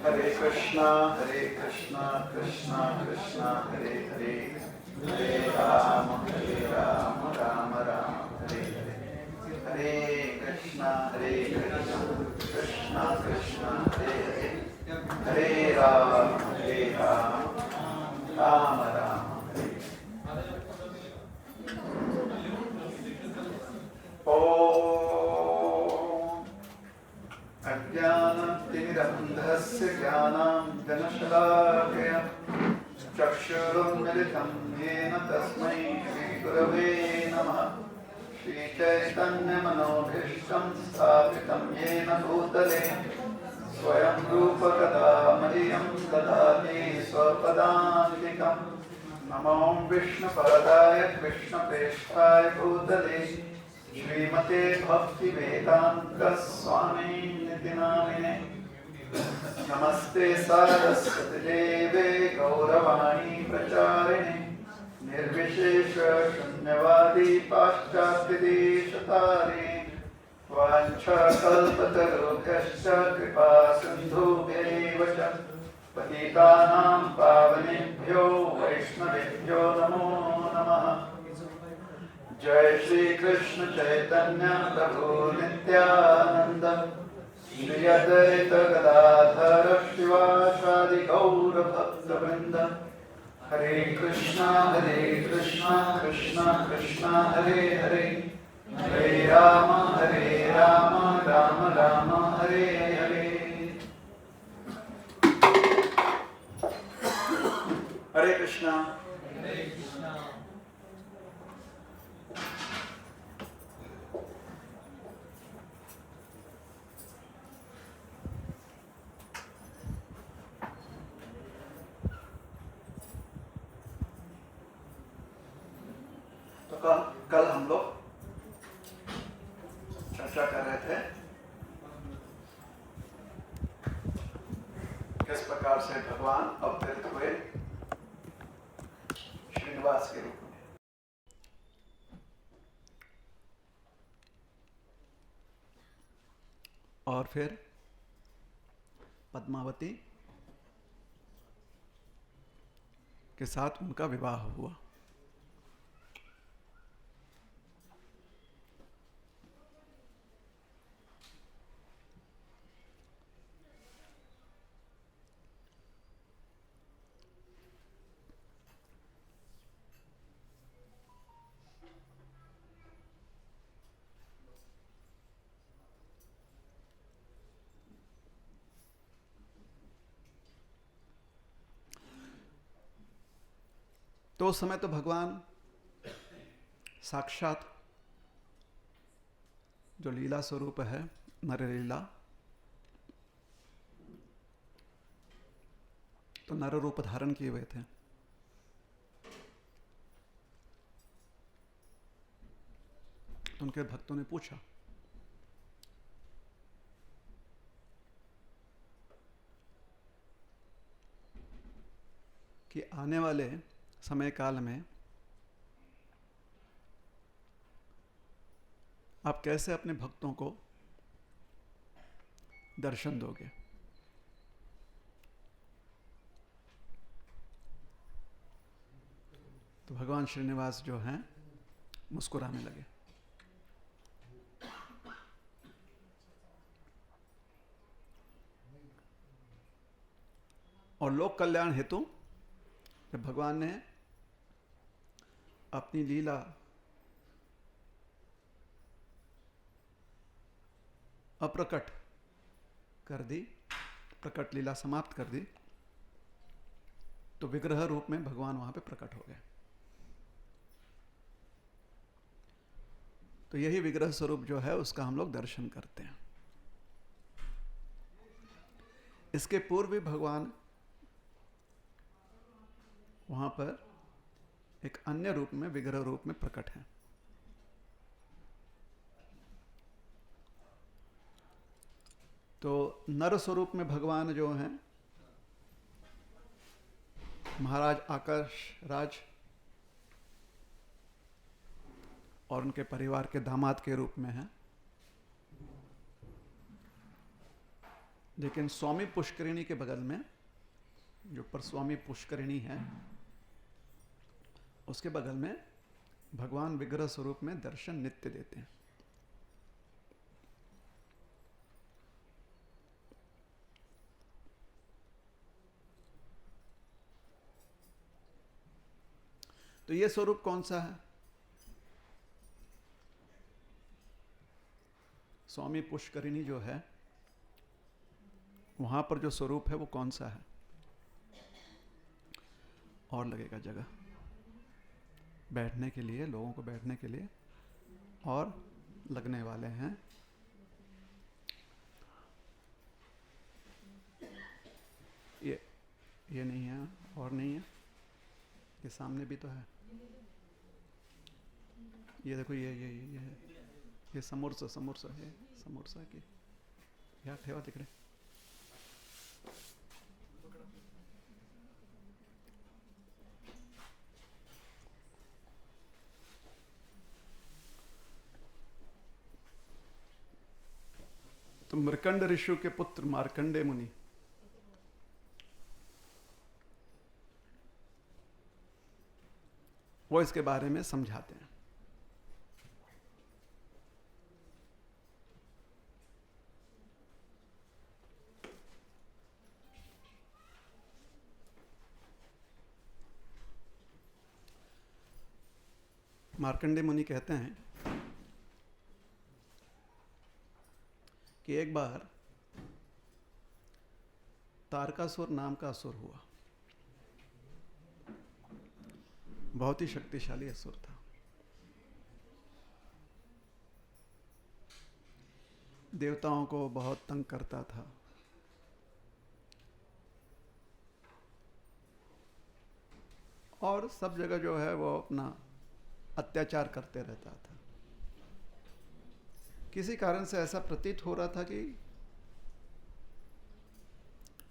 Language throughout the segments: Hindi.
Hare Krishna Krishna Krishna Hare Hare, Hare Rama Rama Rama Hare Hare, Hare Krishna Krishna Krishna Hare Hare, Hare Rama Rama Rama Hare Hare. Om Ajnanatimirandhasya Jnanam Janashalakaya Chakshurunmilitam Yena Tasmai Shri Gurave Namaha. Shri Chaitanya Manobhishtam Sthapitam Yena Bhutale Swayam Rupa Kadamaryam Dadati Swapadantikam. Namo Vishnu Padaya Krishna Preshthaya Bhutale Shrimate Bhakti Vedanta Swami Niti Namine. Namaste Saraswati Deve Gauravani Pracharine Nirvishesha Shunyavadi Paschati Deshatari Vancha Kalpatarukascha Kripa Sindhubhyaiva Cha Patitanam Pavanebhyo Vaishnavebhyo Namo Namaha. Jai Shri Krishna Chaitanya Prabhu Nityananda Shri Advaita Gadadhara Shivasadi Gaura Bhakta Vrinda. Hare Krishna Krishna Krishna Hare Hare, Hare Rama Rama Rama Hare Hare. Hare Krishna. कल हम लोग चर्चा कर रहे थे किस प्रकार से भगवान अवतरित हुए श्रीनिवास के रूप में, और फिर पद्मावती के साथ उनका विवाह हुआ। तो उस समय तो भगवान साक्षात जो लीला स्वरूप है नरलीला, तो नर रूप धारण किए हुए थे। तो उनके भक्तों ने पूछा कि आने वाले समय काल में आप कैसे अपने भक्तों को दर्शन दोगे। तो भगवान श्रीनिवास जो हैं मुस्कुराने लगे। और लोक कल्याण हेतु जब भगवान ने अपनी लीला अप्रकट कर दी, प्रकट लीला समाप्त कर दी, तो विग्रह रूप में भगवान वहां पे प्रकट हो गए। तो यही विग्रह स्वरूप जो है उसका हम लोग दर्शन करते हैं। इसके पूर्व भी भगवान वहां पर एक अन्य रूप में, विग्रह रूप में प्रकट है। तो नर स्वरूप में भगवान जो हैं महाराज आकाश राज और उनके परिवार के दामाद के रूप में हैं, लेकिन स्वामी पुष्करिणी के बगल में, जो पर स्वामी पुष्करिणी है, उसके बगल में भगवान विग्रह स्वरूप में दर्शन नित्य देते हैं। तो ये स्वरूप कौन सा है? स्वामी पुष्करिणी जो है, वहां पर जो स्वरूप है वो कौन सा है? और लगेगा जगह बैठने के लिए, लोगों को बैठने के लिए और लगने वाले हैं ये नहीं है और नहीं है, ये सामने भी तो है। ये देखो, ये समोरसा है, समोरसा की या ठेवा तिकडे। तो मृकंड ऋषि के पुत्र मार्कंडे मुनि वो इसके बारे में समझाते हैं। मार्कंडे मुनि कहते हैं कि एक बार तारकासुर नाम का असुर हुआ, बहुत ही शक्तिशाली असुर था। देवताओं को बहुत तंग करता था। और सब जगह जो है वो अपना अत्याचार करते रहता था। किसी कारण से ऐसा प्रतीत हो रहा था कि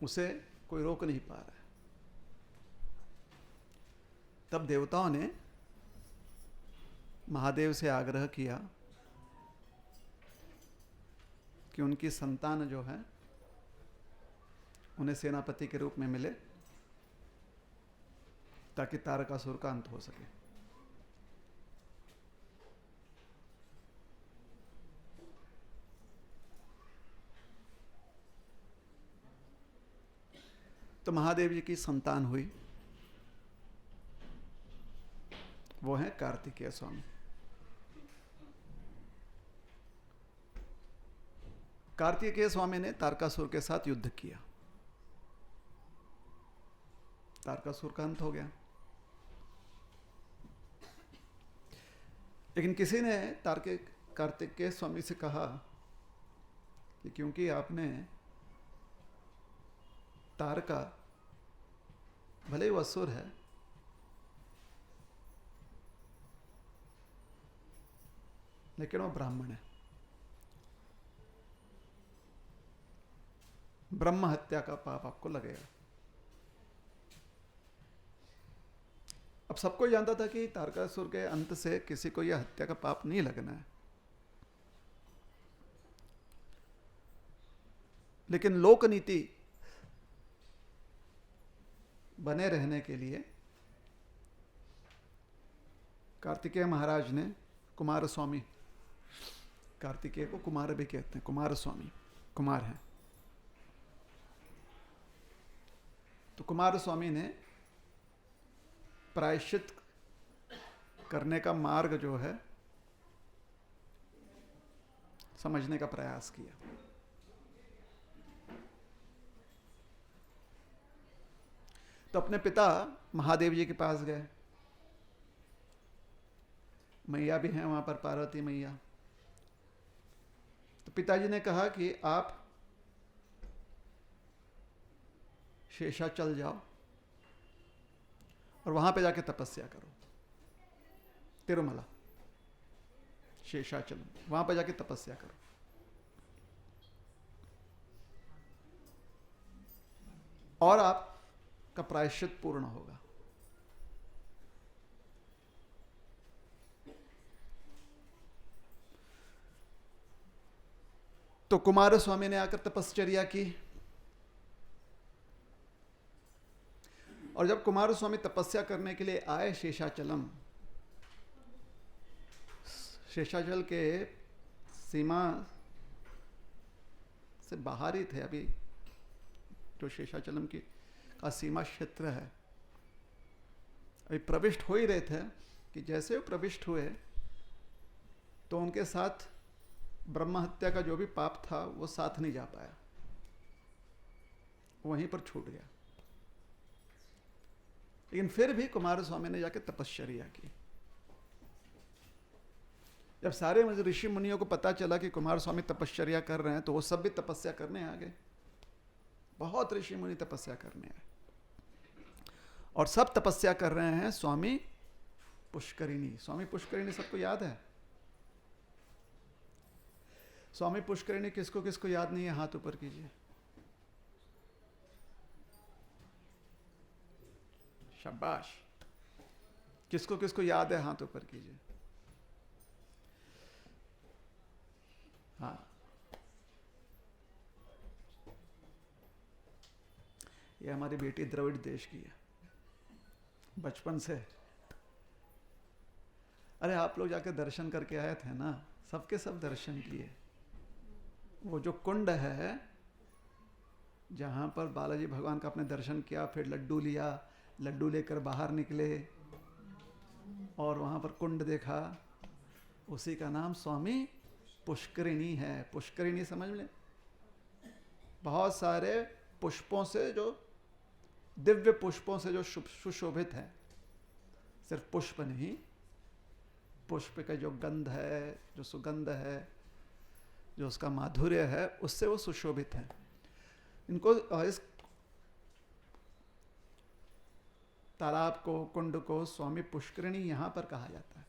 उसे कोई रोक नहीं पा रहा है। तब देवताओं ने महादेव से आग्रह किया कि उनकी संतान जो है उन्हें सेनापति के रूप में मिले, ताकि तारकासुर का अंत हो सके। तो महादेव जी की संतान हुई, वो हैं कार्तिकेय स्वामी। कार्तिकेय स्वामी ने तारकासुर के साथ युद्ध किया, तारकासुर का अंत हो गया। लेकिन किसी ने कार्तिकेय स्वामी से कहा कि क्योंकि आपने तारका, भले ही वो असुर है, लेकिन वो ब्राह्मण है, ब्रह्म हत्या का पाप आपको लगेगा। अब सबको जानता था कि तारकासुर के अंत से किसी को यह हत्या का पाप नहीं लगना है, लेकिन लोक नीति बने रहने के लिए कार्तिकेय महाराज ने कुमार स्वामी, कार्तिकेय को कुमार भी कहते हैं, कुमार स्वामी कुमार हैं, तो कुमार स्वामी ने प्रायश्चित करने का मार्ग जो है समझने का प्रयास किया। तो अपने पिता महादेव जी के पास गए, मैया भी हैं वहां पर, पार्वती मैया। तो पिताजी ने कहा कि आप शेषाचल जाओ और वहां पे जाके तपस्या करो, तिरुमला शेषाचल, वहां पे जाके तपस्या करो। और आपका प्रायश्चित पूर्ण होगा। तो कुमार स्वामी ने आकर तपश्चर्या की और जब कुमार स्वामी तपस्या करने के लिए आए शेषाचलम, शेषाचल के सीमा से बाहर ही थे अभी, जो शेषाचलम की का सीमा क्षेत्र है, अभी प्रविष्ट हो ही रहे थे कि जैसे वो प्रविष्ट हुए तो उनके साथ ब्रह्म हत्या का जो भी पाप था वो साथ नहीं जा पाया, वहीं पर छूट गया। लेकिन फिर भी कुमार स्वामी ने जाके तपश्चर्या की। जब सारे ऋषि मुनियों को पता चला कि कुमार स्वामी तपश्चर्या कर रहे हैं तो वो सब भी तपस्या करने आ गए। बहुत ऋषि मुनि तपस्या करने आए और सब तपस्या कर रहे हैं स्वामी पुष्करिणी। स्वामी पुष्करिणी सबको याद है? स्वामी पुष्करिणी किसको किसको याद नहीं है? हाथ ऊपर कीजिए। शाबाश। किसको किसको याद है? हाथ ऊपर कीजिए। हाँ, ये हमारी बेटी द्रविड़ देश की है, बचपन से। अरे आप लोग जाकर दर्शन करके आए थे ना, सबके सब दर्शन किए। वो जो कुंड है जहां पर बालाजी भगवान का आपने दर्शन किया, फिर लड्डू लिया, लड्डू लेकर बाहर निकले और वहां पर कुंड देखा, उसी का नाम स्वामी पुष्करिणी है। पुष्करिणी समझ में? बहुत सारे पुष्पों से, जो दिव्य पुष्पों से जो सुशोभित है, सिर्फ पुष्प नहीं, पुष्प का जो गंध है, जो सुगंध है, जो उसका माधुर्य है, उससे वो सुशोभित है। इनको, इस तालाब को, कुंड को स्वामी पुष्करिणी यहां पर कहा जाता है।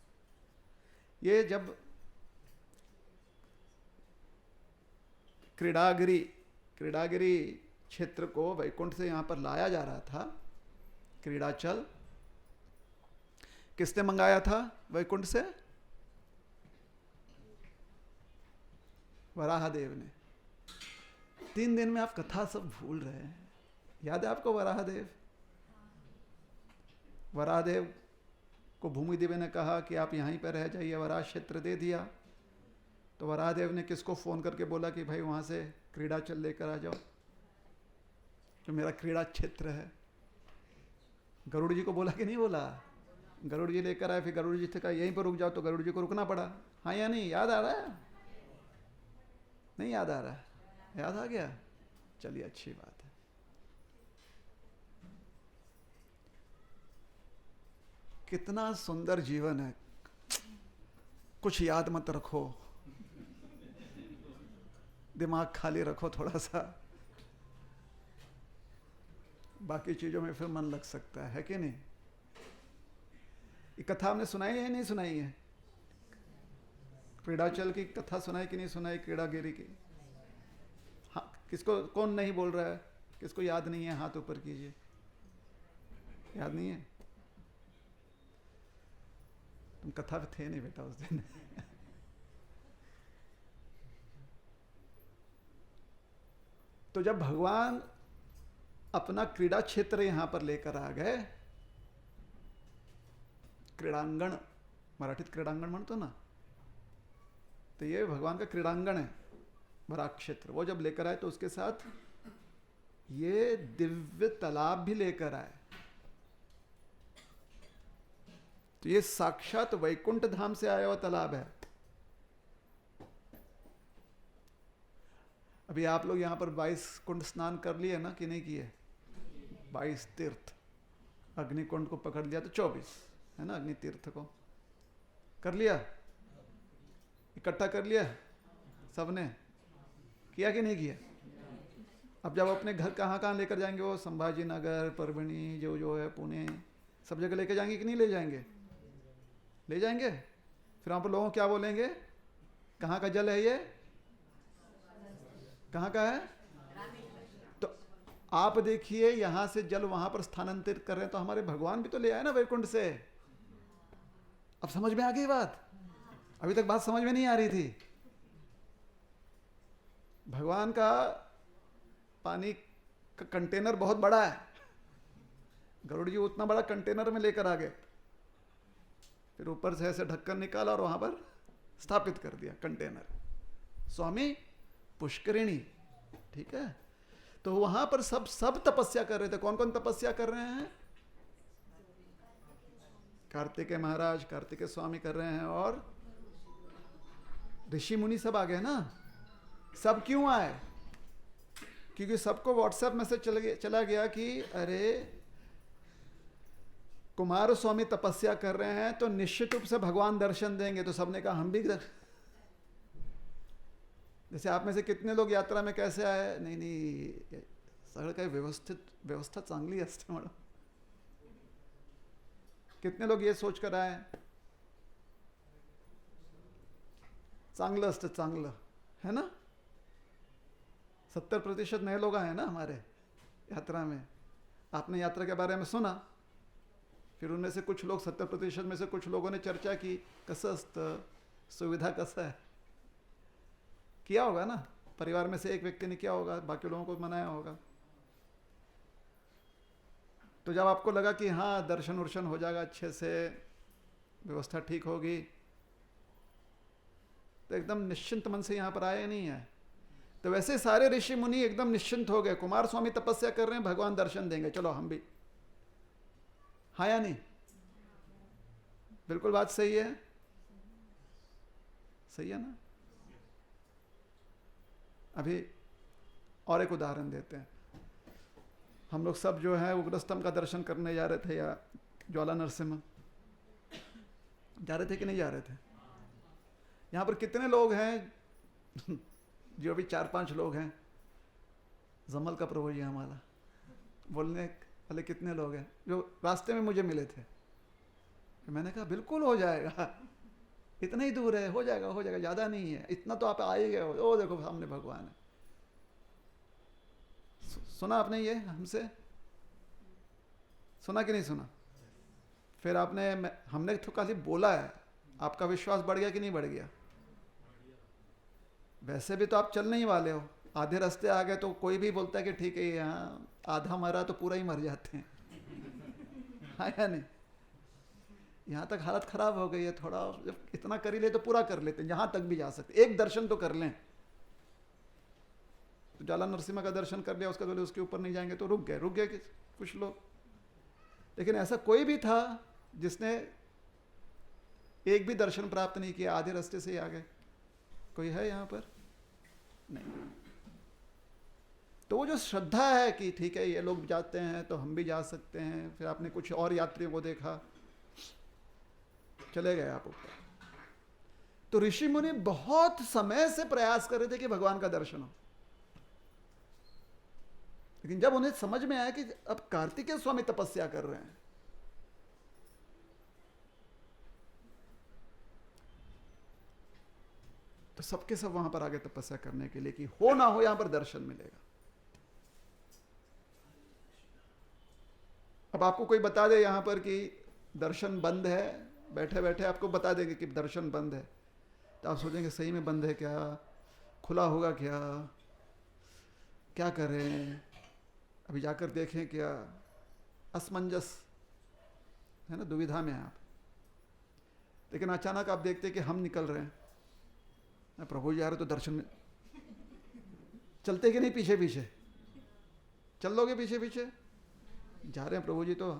ये जब क्रीडागिरी क्षेत्र को वैकुंठ से यहां पर लाया जा रहा था, क्रीडाचल, किसने मंगाया था वैकुंठ से? वराहदेव ने। 3 दिन में आप कथा सब भूल रहे हैं। याद है आपको वराहदेव? वराहदेव को भूमि देवी ने कहा कि आप यहीं पर रह जाइए, वराह क्षेत्र दे दिया। तो वराहदेव ने किसको फोन करके बोला कि भाई वहां से क्रीडाचल लेकर आ जाओ, जो मेरा क्रीड़ा क्षेत्र है। गरुड़ जी को बोला कि नहीं बोला? गरुड़ जी लेकर आए, फिर गरुड़ जी से कहा यहीं पर रुक जाओ, तो गरुड़ जी को रुकना पड़ा। हाँ या नहीं? याद आ रहा है? नहीं याद आ रहा है? याद आ गया? चलिए, अच्छी बात है। कितना सुंदर जीवन है। कुछ याद मत रखो, दिमाग खाली रखो थोड़ा सा, बाकी चीजों में फिर मन लग सकता है कि नहीं? ये कथा हमने सुनाई है नहीं सुनाई है? क्रीडाचल की कथा सुनाई कि नहीं सुनाई? क्रीडागिरी की? हाँ, किसको, कौन नहीं बोल रहा है? किसको याद नहीं है? हाथ ऊपर कीजिए। याद नहीं है? तुम कथा पे थे नहीं बेटा उस दिन। तो जब भगवान अपना क्रीड़ा क्षेत्र यहां पर लेकर आ गए, क्रीड़ांगण, मराठीत क्रीड़ांगण म्हणतो ना, तो ये भगवान का क्रीड़ांगण है, वराह क्षेत्र। वो जब लेकर आए तो उसके साथ ये दिव्य तालाब भी लेकर आए। तो ये साक्षात वैकुंठ धाम से आया हुआ तालाब है। अभी आप लोग यहां पर 22 कुंड स्नान कर लिए ना कि नहीं किए? 22 तीर्थ, अग्निकुंड को पकड़ लिया तो 24 है ना, अग्नि तीर्थ को कर लिया, इकट्ठा कर लिया सबने, किया कि नहीं किया? अब जब अपने घर कहाँ कहाँ लेकर जाएंगे, वो संभाजी नगर, परभणी, जो है पुणे, सब जगह लेकर जाएंगे कि नहीं ले जाएंगे? ले जाएंगे। फिर वहां पर लोगों क्या बोलेंगे? कहाँ का जल है ये? कहाँ का है? तो आप देखिए, यहां से जल वहां पर स्थानांतरित कर रहे हैं, तो हमारे भगवान भी तो ले आए ना वैकुंठ से। अब समझ में आ गई बात? अभी तक बात समझ में नहीं आ रही थी। भगवान का पानी का कंटेनर बहुत बड़ा है, गरुड़ जी उतना बड़ा कंटेनर में लेकर आ गए, फिर ऊपर से ऐसे ढक्कन निकाला और वहां पर स्थापित कर दिया कंटेनर। स्वामी पुष्करिणी, ठीक है। तो वहां पर सब तपस्या कर रहे थे। कौन कौन तपस्या कर रहे हैं? कार्तिकेय महाराज, कार्तिकेय स्वामी कर रहे हैं, और ऋषि मुनि सब आ गए ना। सब क्यों आए? क्योंकि सबको व्हाट्सएप मैसेज चला गया कि अरे कुमार स्वामी तपस्या कर रहे हैं तो निश्चित रूप से भगवान दर्शन देंगे। तो सबने कहा हम भी जैसे आप में से कितने लोग यात्रा में कैसे आए? नहीं नहीं, सगळं काही व्यवस्था चांगली असते मॅडम। कितने लोग ये सोच कर आए चांगलं असतं, चांगलं है ना। 70% नए लोग आए ना हमारे यात्रा में। आपने यात्रा के बारे में सुना, फिर उनमें से कुछ लोग, 70% में से कुछ लोगों ने चर्चा की कसं असतं, सुविधा कसं है, किया होगा ना। परिवार में से एक व्यक्ति ने किया होगा, बाकी लोगों को मनाया होगा। तो जब आपको लगा कि हाँ दर्शन वर्शन हो जाएगा अच्छे से, व्यवस्था ठीक होगी, तो एकदम निश्चिंत मन से यहाँ पर आए नहीं है। तो वैसे सारे ऋषि मुनि एकदम निश्चिंत हो गए। कुमार स्वामी तपस्या कर रहे हैं, भगवान दर्शन देंगे, चलो हम भी। हाँ या नहीं? बिल्कुल बात सही है, सही है ना। अभी और एक उदाहरण देते हैं। हम लोग सब जो है उग्रस्तंभ का दर्शन करने जा रहे थे, या ज्वाला नरसिम्हा जा रहे थे कि नहीं जा रहे थे? यहाँ पर कितने लोग हैं? जो भी 4-5 लोग हैं। जमल का प्रभु जी हमारा बोलने वाले कितने लोग हैं जो रास्ते में मुझे मिले थे। मैंने कहा बिल्कुल हो जाएगा, इतना ही दूर है, हो जाएगा हो जाएगा, ज़्यादा नहीं है, इतना तो आप आ ही गए हो। ओ देखो सामने भगवान है। सुना आपने ये हमसे? सुना कि नहीं सुना? फिर हमने तो खाली बोला है, आपका विश्वास बढ़ गया कि नहीं बढ़ गया? वैसे भी तो आप चलने ही वाले हो, आधे रास्ते आ गए तो कोई भी बोलता है कि ठीक है यहाँ आधा मरा तो पूरा ही मर जाते हैं। हाँ या नहीं? यहाँ तक हालत खराब हो गई है, थोड़ा जब इतना कर ही ले तो पूरा कर लेते हैं, जहाँ तक भी जा सकते, एक दर्शन तो कर लें। तो ज्वाला नरसिम्हा का दर्शन कर लिया, उसका बोले उसके ऊपर नहीं जाएंगे तो रुक गए कुछ लोग। लेकिन ऐसा कोई भी था जिसने एक भी दर्शन प्राप्त नहीं किया, आधे रास्ते से ही आ गए? कोई है यहाँ पर? नहीं। तो वो जो श्रद्धा है कि ठीक है ये लोग जाते हैं तो हम भी जा सकते हैं। फिर आपने कुछ और यात्रियों को देखा, चले गए आप ऊपर। तो ऋषि मुनि बहुत समय से प्रयास कर रहे थे कि भगवान का दर्शन हो, लेकिन जब उन्हें समझ में आया कि अब कार्तिकेय स्वामी तपस्या कर रहे हैं, तो सबके सब वहां पर आगे तपस्या करने के लिए कि हो ना हो यहां पर दर्शन मिलेगा। अब आपको कोई बता दे यहां पर कि दर्शन बंद है, बैठे बैठे आपको बता देंगे कि दर्शन बंद है, तो आप सोचेंगे सही में बंद है क्या, खुला होगा क्या, क्या करें, अभी जाकर देखें क्या। असमंजस है ना, दुविधा में आप। लेकिन अचानक आप देखते कि हम निकल रहे हैं, प्रभु जी आ रहे तो दर्शन में चलते कि नहीं, पीछे पीछे चल लोगे, पीछे पीछे जा रहे हैं प्रभु जी। तो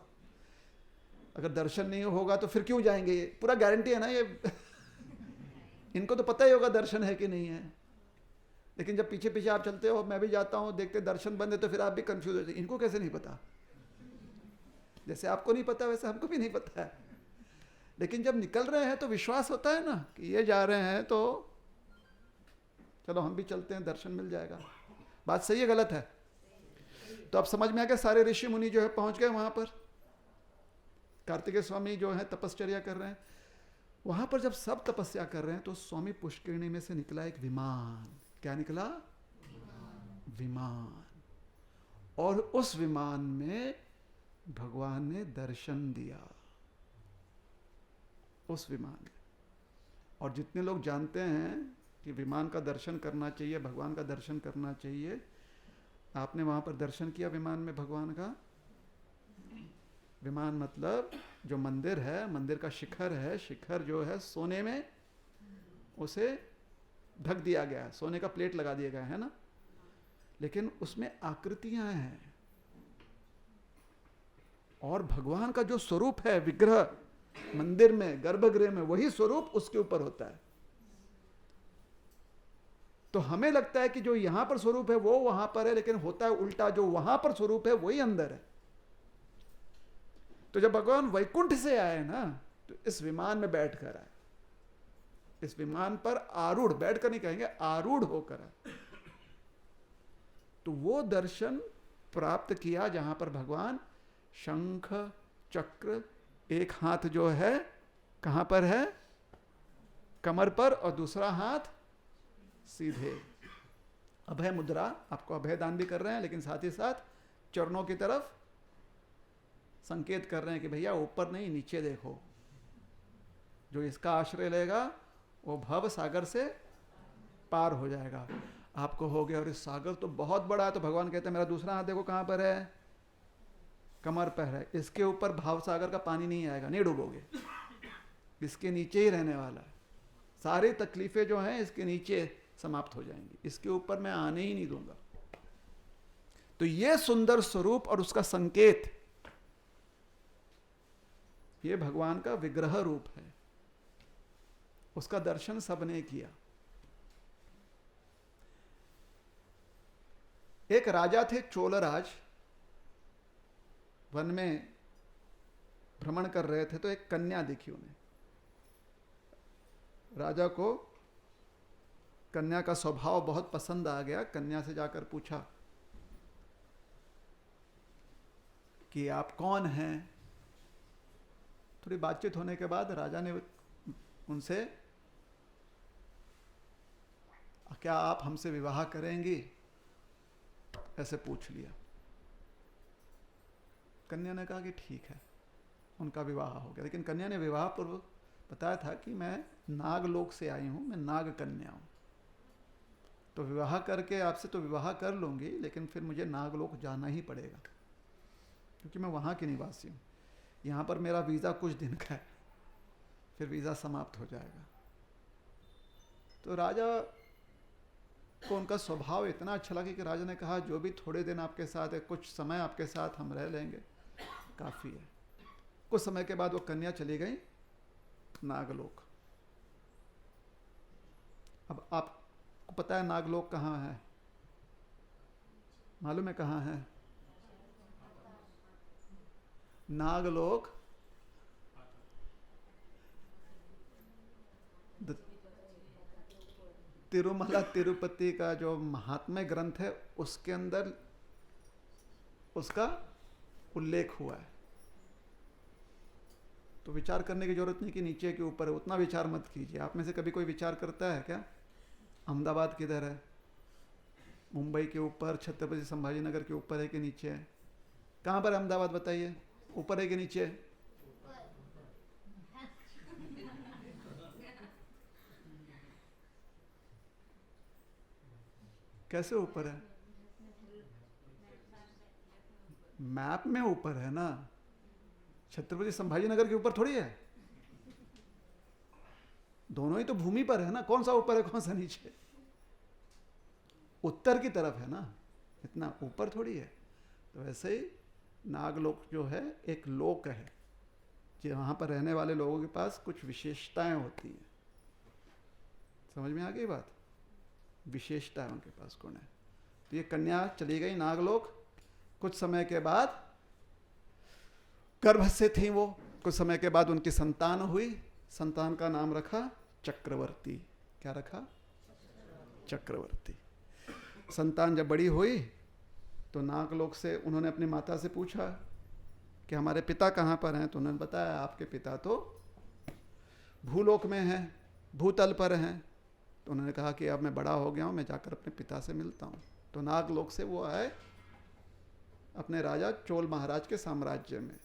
अगर दर्शन नहीं होगा तो फिर क्यों जाएंगे, ये पूरा गारंटी है ना ये। इनको तो पता ही होगा दर्शन है कि नहीं है। लेकिन जब पीछे पीछे आप चलते हो, मैं भी जाता हूं, देखते दर्शन बंद है, तो फिर आप भी कंफ्यूज होते, इनको कैसे नहीं पता। जैसे आपको नहीं पता वैसे हमको भी नहीं पता है। लेकिन जब निकल रहे हैं तो विश्वास होता है ना कि ये जा रहे हैं, तो चलो हम भी चलते हैं, दर्शन मिल जाएगा। बात सही है गलत है? तो अब समझ में आ गया, सारे ऋषि मुनि जो है पहुंच गए वहां पर। कार्तिकेय स्वामी जो है तपश्चर्या कर रहे हैं वहां पर। जब सब तपस्या कर रहे हैं तो स्वामी पुष्करिणी में से निकला एक विमान। क्या निकला? विमान। और उस विमान में भगवान ने दर्शन दिया, उस विमान में। और जितने लोग जानते हैं कि विमान का दर्शन करना चाहिए, भगवान का दर्शन करना चाहिए, आपने वहां पर दर्शन किया विमान में भगवान का? विमान मतलब जो मंदिर है, मंदिर का शिखर है, शिखर जो है सोने में उसे ढक दिया गया है, सोने का प्लेट लगा दिया गया है ना, लेकिन उसमें आकृतियां हैं। और भगवान का जो स्वरूप है विग्रह मंदिर में, गर्भगृह में, वही स्वरूप उसके ऊपर होता है। तो हमें लगता है कि जो यहां पर स्वरूप है वो वहां पर है, लेकिन होता है उल्टा, जो वहां पर स्वरूप है वही अंदर है। तो जब भगवान वैकुंठ से आए ना, तो इस विमान में बैठकर आए, इस विमान पर आरूढ़, बैठकर नहीं कहेंगे, आरूढ़ होकर आए। तो वो दर्शन प्राप्त किया जहां पर भगवान शंख चक्र, एक हाथ जो है कहां पर है, कमर पर, और दूसरा हाथ सीधे, अभय मुद्रा, आपको अभय दान भी कर रहे हैं, लेकिन साथ ही साथ चरणों की तरफ संकेत कर रहे हैं कि भैया ऊपर नहीं, नीचे देखो। जो इसका आश्रय लेगा वो भव सागर से पार हो जाएगा। आपको हो गया और इस सागर तो बहुत बड़ा है, तो भगवान कहते हैं मेरा दूसरा हाथ देखो कहां पर है, कमर पर है, इसके ऊपर भाव सागर का पानी नहीं आएगा, नहीं डूबोगे, इसके नीचे ही रहने वाला है। सारी तकलीफें जो हैं इसके नीचे समाप्त हो जाएंगी, इसके ऊपर मैं आने ही नहीं दूंगा। तो ये सुंदर स्वरूप और उसका संकेत, ये भगवान का विग्रह रूप है। उसका दर्शन सबने किया। एक राजा थे चोलराज, वन में भ्रमण कर रहे थे, तो एक कन्या दिखी उन्हें। राजा को कन्या का स्वभाव बहुत पसंद आ गया। कन्या से जाकर पूछा कि आप कौन हैं। थोड़ी बातचीत होने के बाद राजा ने उनसे, क्या आप हमसे विवाह करेंगी, ऐसे पूछ लिया। कन्या ने कहा कि ठीक है। उनका विवाह हो गया, लेकिन कन्या ने विवाह पूर्व बताया था कि मैं नागलोक से आई हूं, मैं नाग कन्या हूं, तो विवाह करके आपसे तो विवाह कर लूंगी, लेकिन फिर मुझे नागलोक जाना ही पड़ेगा, क्योंकि मैं वहां की निवासी हूं। यहां पर मेरा वीजा कुछ दिन का है, फिर वीजा समाप्त हो जाएगा। तो राजा को उनका स्वभाव इतना अच्छा लगा कि राजा ने कहा जो भी थोड़े दिन आपके साथ है, कुछ समय आपके साथ हम रह लेंगे, काफी है। कुछ समय के बाद वो कन्या चली गई नागलोक। अब आपको पता है नागलोक कहाँ है, मालूम है कहाँ है? नागलोक तिरुमला तिरुपति का जो महात्म्य ग्रंथ है उसके अंदर उसका उल्लेख हुआ है। तो विचार करने की जरूरत नहीं कि नीचे के ऊपर है, उतना विचार मत कीजिए। आप में से कभी कोई विचार करता है क्या? अहमदाबाद किधर है? मुंबई के ऊपर, छत्रपति संभाजी नगर के ऊपर है कि नीचे है? कहाँ पर अहमदाबाद बताइए, ऊपर है कि नीचे है? कैसे ऊपर है? मैप में ऊपर है ना, छत्रपति संभाजी नगर के ऊपर थोड़ी है। दोनों ही तो भूमि पर है ना, कौन सा ऊपर है कौन सा नीचे? उत्तर की तरफ है ना, इतना ऊपर थोड़ी है। तो वैसे ही नागलोक जो है एक लोक है, जहां पर रहने वाले लोगों के पास कुछ विशेषताएं होती हैं। समझ में आ गई बात? विशेषता उनके पास कौन है। तो ये कन्या चली गई नागलोक। कुछ समय के बाद गर्भ से थी वो, कुछ समय के बाद उनकी संतान हुई। संतान का नाम रखा चक्रवर्ती। क्या रखा? चक्रवर्ती। संतान जब बड़ी हुई तो नागलोक से उन्होंने अपनी माता से पूछा कि हमारे पिता कहाँ पर हैं। तो उन्होंने बताया आपके पिता तो भूलोक में हैं, भूतल पर हैं। तो उन्होंने कहा कि अब मैं बड़ा हो गया हूँ, मैं जाकर अपने पिता से मिलता हूँ। तो नागलोक से वो आए अपने राजा चोल महाराज के साम्राज्य में।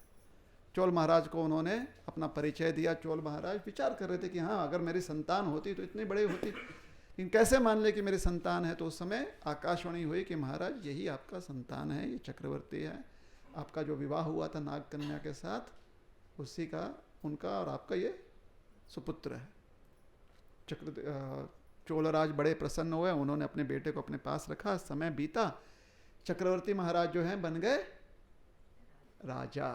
चोल महाराज को उन्होंने अपना परिचय दिया। चोल महाराज विचार कर रहे थे कि हाँ, अगर मेरी संतान होती तो इतनी बड़ी होती, लेकिन कैसे मान ले कि मेरी संतान है। तो उस समय आकाशवाणी हुई कि महाराज यही आपका संतान है, ये चक्रवर्ती है, आपका जो विवाह हुआ था नाग कन्या के साथ, उसी का, उनका और आपका ये सुपुत्र है। चोलराज बड़े प्रसन्न हुए, उन्होंने अपने बेटे को अपने पास रखा। समय बीता, चक्रवर्ती महाराज जो हैं बन गए राजा।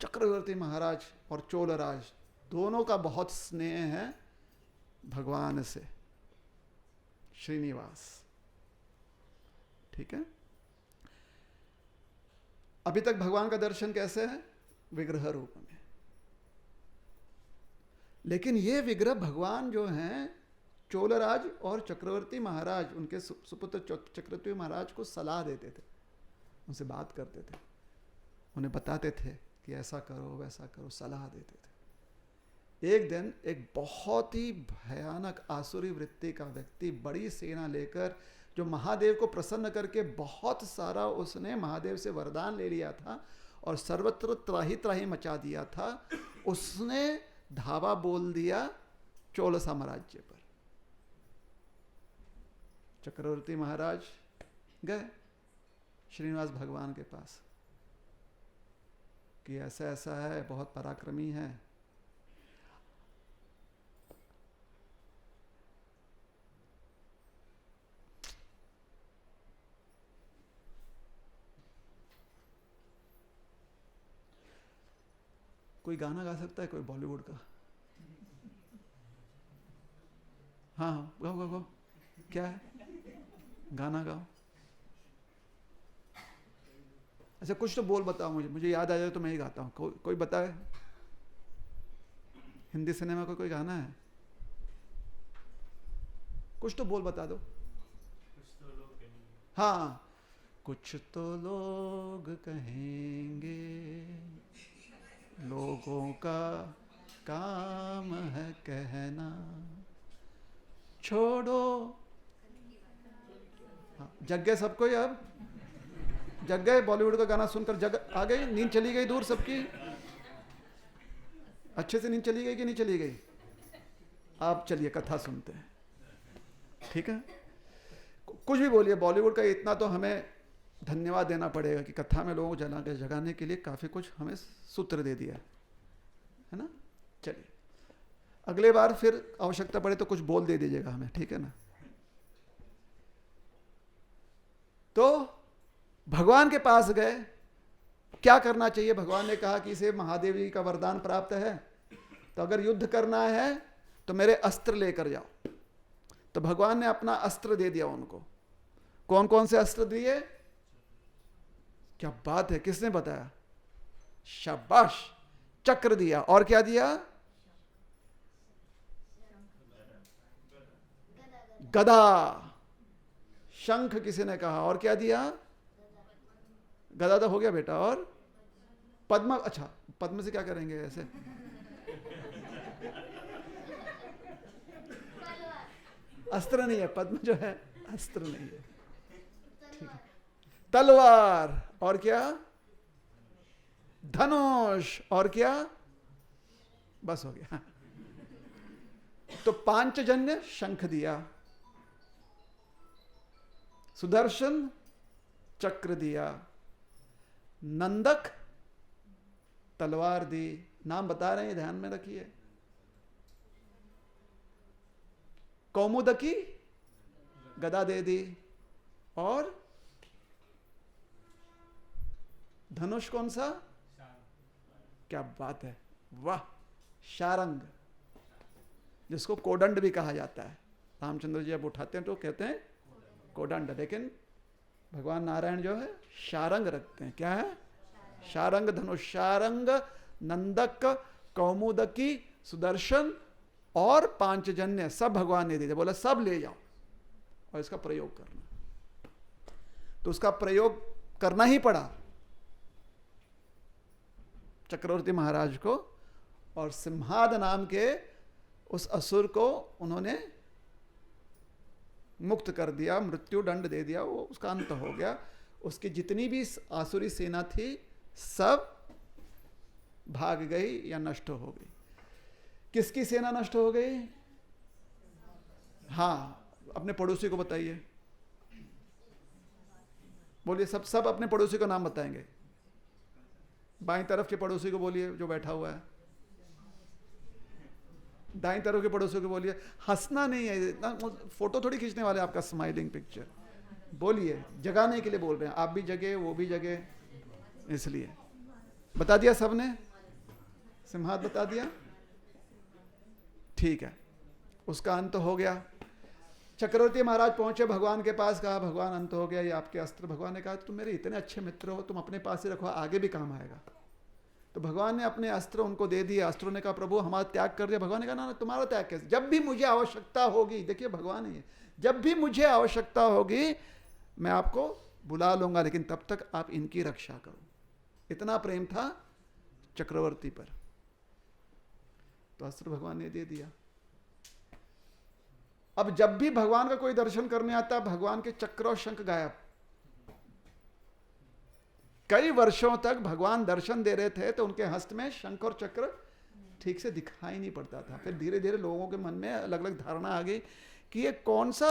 चक्रवर्ती महाराज और चोलराज दोनों का बहुत स्नेह है भगवान से, श्रीनिवास। ठीक है। अभी तक भगवान का दर्शन कैसे है? विग्रह रूप में। लेकिन ये विग्रह भगवान जो हैं चोलराज और चक्रवर्ती महाराज, उनके सुपुत्र चक्रवर्ती महाराज को सलाह देते थे, उनसे बात करते थे, उन्हें बताते थे कि ऐसा करो वैसा करो, सलाह देते थे। एक दिन एक बहुत ही भयानक आसुरी वृत्ति का व्यक्ति बड़ी सेना लेकर, जो महादेव को प्रसन्न करके बहुत सारा उसने महादेव से वरदान ले लिया था और सर्वत्र त्राही त्राही मचा दिया था, उसने धावा बोल दिया चोल साम्राज्य पर। चक्रवर्ती महाराज गए श्रीनिवास भगवान के पास कि ऐसा ऐसा है, बहुत पराक्रमी है। कोई गाना गा सकता है कोई बॉलीवुड का? हाँ हाँ, गाओ गाओ गाओ। क्या है? गाना गाओ। अच्छा कुछ तो बोल बताओ, मुझे याद आ जाए तो मैं ही गाता हूँ। कोई बताए? हिंदी सिनेमा का कोई गाना है? कुछ तो बोल बता दो। हाँ, कुछ तो लोग कहेंगे, लोगों का काम है कहना, छोड़ो। हाँ, जग गए सबको ही, अब जग गए। बॉलीवुड का गाना सुनकर जग आ गई, नींद चली गई दूर सबकी। अच्छे से नींद चली गई कि नहीं चली गई? आप चलिए कथा सुनते हैं, ठीक है? कुछ भी बोलिए, बॉलीवुड का इतना तो हमें धन्यवाद देना पड़ेगा कि कथा में लोगों को जगाने के लिए काफी कुछ हमें सूत्र दे दिया है ना। चलिए अगले बार फिर आवश्यकता पड़े तो कुछ बोल दे दीजिएगा हमें, ठीक है ना। तो भगवान के पास गए, क्या करना चाहिए? भगवान ने कहा कि इसे महादेव जी का वरदान प्राप्त है, तो अगर युद्ध करना है तो मेरे अस्त्र लेकर जाओ। तो भगवान ने अपना अस्त्र दे दिया उनको। कौन कौन से अस्त्र दिए? क्या बात है, किसने बताया? शाबाश। चक्र दिया, और क्या दिया? गदा। शंख किसी ने कहा, और क्या दिया? गदा तो हो गया बेटा, और पद्म। अच्छा, पद्म से क्या करेंगे ऐसे? अस्त्र नहीं है, पद्म जो है अस्त्र नहीं है, ठीक है। तलवार, और क्या? धनुष, और क्या? बस हो गया। तो पांचजन्य शंख दिया, सुदर्शन चक्र दिया, नंदक तलवार दी। नाम बता रहे हैं, ध्यान में रखिए। कौमुदकी गदा दे दी, और धनुष कौन सा? क्या बात है, वाह। शारंग, जिसको कोदंड भी कहा जाता है। रामचंद्र जी अब उठाते हैं तो कहते हैं कोदंड, लेकिन भगवान नारायण जो है शारंग रखते हैं। क्या है? शारंग धनुष। शारंग, नंदक, कौमुदकी, सुदर्शन और पांचजन्य सब भगवान ने दे दिया। बोला सब ले जाओ और इसका प्रयोग करना। तो उसका प्रयोग करना ही पड़ा चक्रवर्ती महाराज को, और सिंहाद नाम के उस असुर को उन्होंने मुक्त कर दिया, मृत्यु दंड दे दिया। वो उसका अंत हो गया। उसकी जितनी भी आसुरी सेना थी सब भाग गई या नष्ट हो गई। किसकी सेना नष्ट हो गई? हाँ, अपने पड़ोसी को बताइए। बोलिए, सब सब अपने पड़ोसी का नाम बताएंगे। बाईं तरफ के पड़ोसी को बोलिए जो बैठा हुआ है, दाईं तरफ के पड़ोसी को बोलिए। हंसना नहीं है, इतना फोटो थोड़ी खींचने वाले आपका स्माइलिंग पिक्चर। बोलिए, जगाने के लिए बोल रहे हैं, आप भी जगे वो भी जगे, इसलिए। बता दिया सबने? सिंहात बता दिया? ठीक है, उसका अंत हो गया। चक्रवर्ती महाराज पहुंचे भगवान के पास, कहा भगवान अंत हो गया, ये आपके अस्त्र। भगवान ने कहा तुम मेरे इतने अच्छे मित्र हो, तुम अपने पास ही रखो, आगे भी काम आएगा। तो भगवान ने अपने अस्त्र उनको दे दिए। अस्त्रों ने कहा प्रभु हमारा त्याग कर दिया। भगवान ने कहा ना, तुम्हारा त्याग कैसे? जब भी मुझे आवश्यकता होगी, देखिए भगवान है, जब भी मुझे आवश्यकता होगी मैं आपको बुला लूंगा, लेकिन तब तक आप इनकी रक्षा करो। इतना प्रेम था चक्रवर्ती पर। तो अस्त्र भगवान ने दे दिया। अब जब भी भगवान का कोई दर्शन करने आता, भगवान के चक्र और शंख गायब। कई वर्षों तक भगवान दर्शन दे रहे थे तो उनके हस्त में शंख और चक्र ठीक से दिखाई नहीं पड़ता था। फिर धीरे धीरे लोगों के मन में अलग अलग धारणा आ गई कि ये कौन सा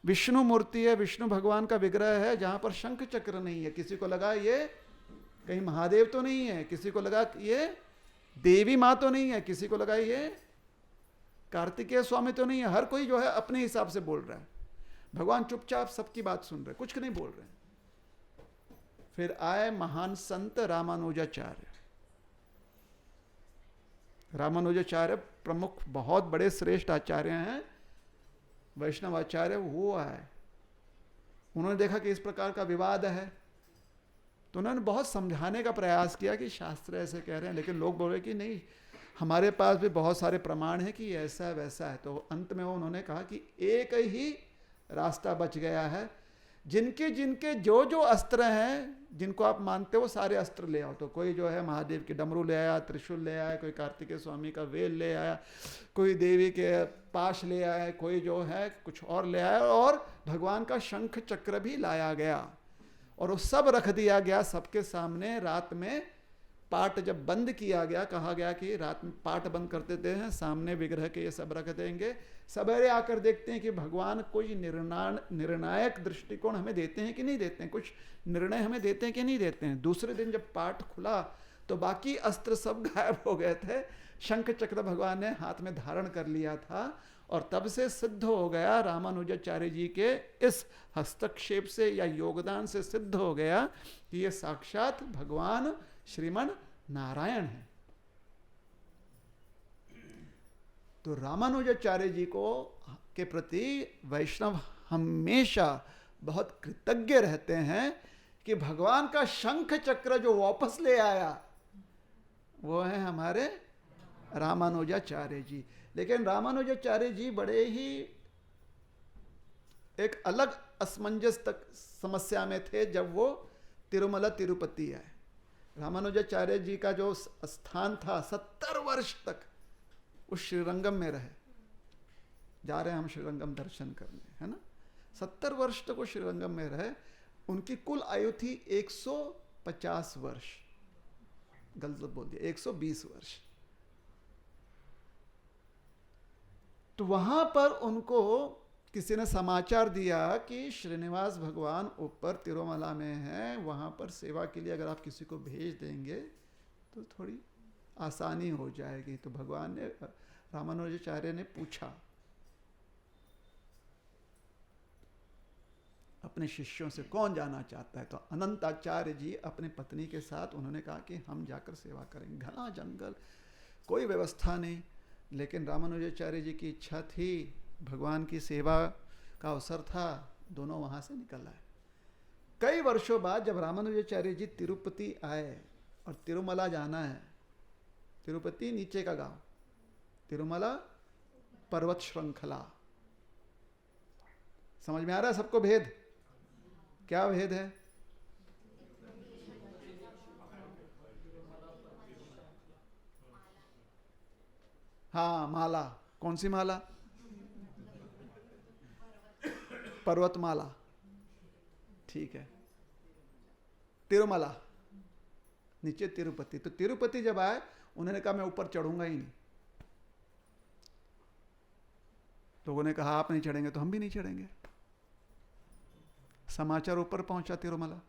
विष्णु मूर्ति है, विष्णु भगवान का विग्रह है जहां पर शंख चक्र नहीं है। किसी को लगा ये कहीं महादेव तो नहीं है, किसी को लगा ये देवी माँ तो नहीं है, किसी को लगा ये कार्तिकेय स्वामी तो नहीं है। हर कोई जो है अपने हिसाब से बोल रहा है। भगवान चुपचाप सबकी बात सुन रहे, कुछ नहीं बोल रहे। फिर आए महान संत रामानुजाचार्य। रामानुजाचार्य प्रमुख बहुत बड़े श्रेष्ठ आचार्य हैं, वैष्णव आचार्य। वो आए, उन्होंने देखा कि इस प्रकार का विवाद है, तो उन्होंने बहुत समझाने का प्रयास किया कि शास्त्र ऐसे कह रहे हैं, लेकिन लोग बोल रहे कि नहीं, हमारे पास भी बहुत सारे प्रमाण हैं कि ऐसा है वैसा है। तो अंत में वो उन्होंने कहा कि एक ही रास्ता बच गया है, जिनके जिनके जो जो अस्त्र हैं, जिनको आप मानते हो सारे अस्त्र ले आओ। तो कोई जो है महादेव की डमरू ले आया, त्रिशूल ले आया, कोई कार्तिकेय स्वामी का वेल ले आया, कोई देवी के पाश ले आया, कोई जो है कुछ और ले आया, और भगवान का शंख चक्र भी लाया गया और वो सब रख दिया गया सबके सामने। रात में पाट जब बंद किया गया, कहा गया कि रात में पाट बंद कर देते हैं, सामने विग्रह के ये सब रख देंगे। सवेरे आकर देखते हैं कि भगवान कोई निर्णायक दृष्टिकोण हमें देते हैं कि नहीं देते हैं, कुछ निर्णय हमें देते हैं कि नहीं देते हैं। दूसरे दिन जब पाट खुला तो बाकी अस्त्र सब गायब हो गए थे, शंख चक्र भगवान ने हाथ में धारण कर लिया था। और तब से सिद्ध हो गया, रामानुजाचार्य जी के इस हस्तक्षेप से या योगदान से सिद्ध हो गया कि ये साक्षात भगवान श्रीमन नारायण है। तो रामानुजाचार्य जी को के प्रति वैष्णव हमेशा बहुत कृतज्ञ रहते हैं कि भगवान का शंख चक्र जो वापस ले आया वो है हमारे रामानुजाचार्य जी। लेकिन रामानुजाचार्य जी बड़े ही एक अलग असमंजस तक समस्या में थे जब वो तिरुमला तिरुपति आए। रामानुजाचार्य जी का जो स्थान था 70 वर्ष तक उस श्रीरंगम में रहे। जा रहे हैं हम श्रीरंगम दर्शन करने, है ना। 70 वर्ष तक वो श्रीरंगम में रहे। उनकी कुल आयु थी 150 वर्ष, गलत बोल दिया, 120 वर्ष। तो वहां पर उनको किसी ने समाचार दिया कि श्रीनिवास भगवान ऊपर तिरुमला में हैं, वहां पर सेवा के लिए अगर आप किसी को भेज देंगे तो थोड़ी आसानी हो जाएगी। तो भगवान ने, रामानुजाचार्य ने पूछा अपने शिष्यों से कौन जाना चाहता है। तो अनंताचार्य जी अपने पत्नी के साथ उन्होंने कहा कि हम जाकर सेवा करेंगे। घना जंगल, कोई व्यवस्था नहीं, लेकिन रामानुजाचार्य जी की इच्छा थी, भगवान की सेवा का अवसर था, दोनों वहां से निकल आए। कई वर्षों बाद जब रामानुजाचार्य जी तिरुपति आए और तिरुमला जाना है, तिरुपति नीचे का गांव, तिरुमला पर्वत श्रृंखला। समझ में आ रहा है सबको भेद? क्या भेद है? हाँ, माला। कौन सी माला? पर्वतमाला, ठीक है। तिरुमला, नीचे तिरुपति। तो तिरुपति जब आए उन्होंने कहा मैं ऊपर चढ़ूंगा ही नहीं। लोगों ने कहा आप नहीं चढ़ेंगे तो हम भी नहीं चढ़ेंगे। समाचार ऊपर पहुंचा तिरुमला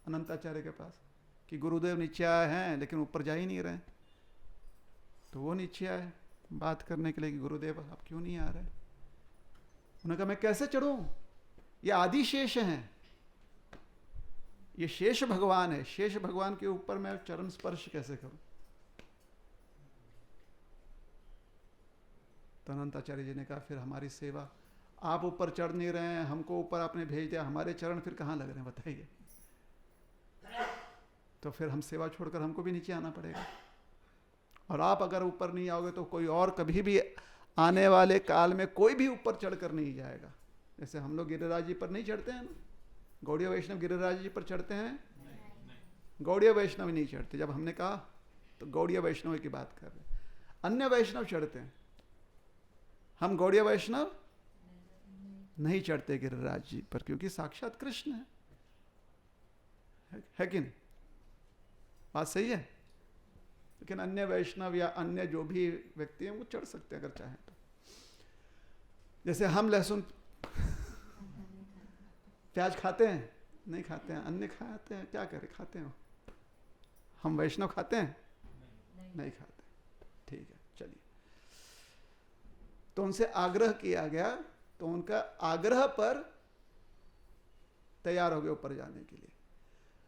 अनंताचार्य के पास कि गुरुदेव नीचे आए हैं लेकिन ऊपर जा ही नहीं रहे। तो वो नीचे आए बात करने के लिए कि गुरुदेव आप क्यों नहीं आ रहे। उन्होंने कहा मैं कैसे चढ़ूं, ये आदि शेष हैं, ये शेष भगवान है, शेष भगवान के ऊपर मैं चरण स्पर्श कैसे करूं। तो अनंताचार्य जी ने कहा फिर हमारी सेवा, आप ऊपर चढ़ नहीं रहे हैं, हमको ऊपर आपने भेज दिया, हमारे चरण फिर कहाँ लग रहे हैं बताइए। तो फिर हम सेवा छोड़कर हमको भी नीचे आना पड़ेगा। और आप अगर ऊपर नहीं आओगे तो कोई और कभी भी आने वाले काल में कोई भी ऊपर चढ़कर नहीं जाएगा। जैसे हम लोग गिरिराज जी पर नहीं चढ़ते हैं ना, गौड़ीय वैष्णव गिरिराज जी पर चढ़ते हैं, गौड़ीय वैष्णव नहीं चढ़ते। जब हमने कहा तो गौड़ीय वैष्णव की बात कर रहे, अन्य वैष्णव चढ़ते हैं, हम गौड़ीय वैष्णव नहीं चढ़ते गिरिराज जी पर, क्योंकि साक्षात कृष्ण है कि नहीं, बात सही है। लेकिन अन्य वैष्णव या अन्य जो भी व्यक्ति हैं वो चढ़ सकते हैं अगर चाहें तो। जैसे हम लहसुन प्याज खाते हैं, नहीं खाते हैं, अन्य खाते हैं, क्या करें, खाते हैं। हम वैष्णव खाते हैं, नहीं खाते, ठीक है चलिए। तो उनसे आग्रह किया गया, तो उनका आग्रह पर तैयार हो गए ऊपर जाने के लिए।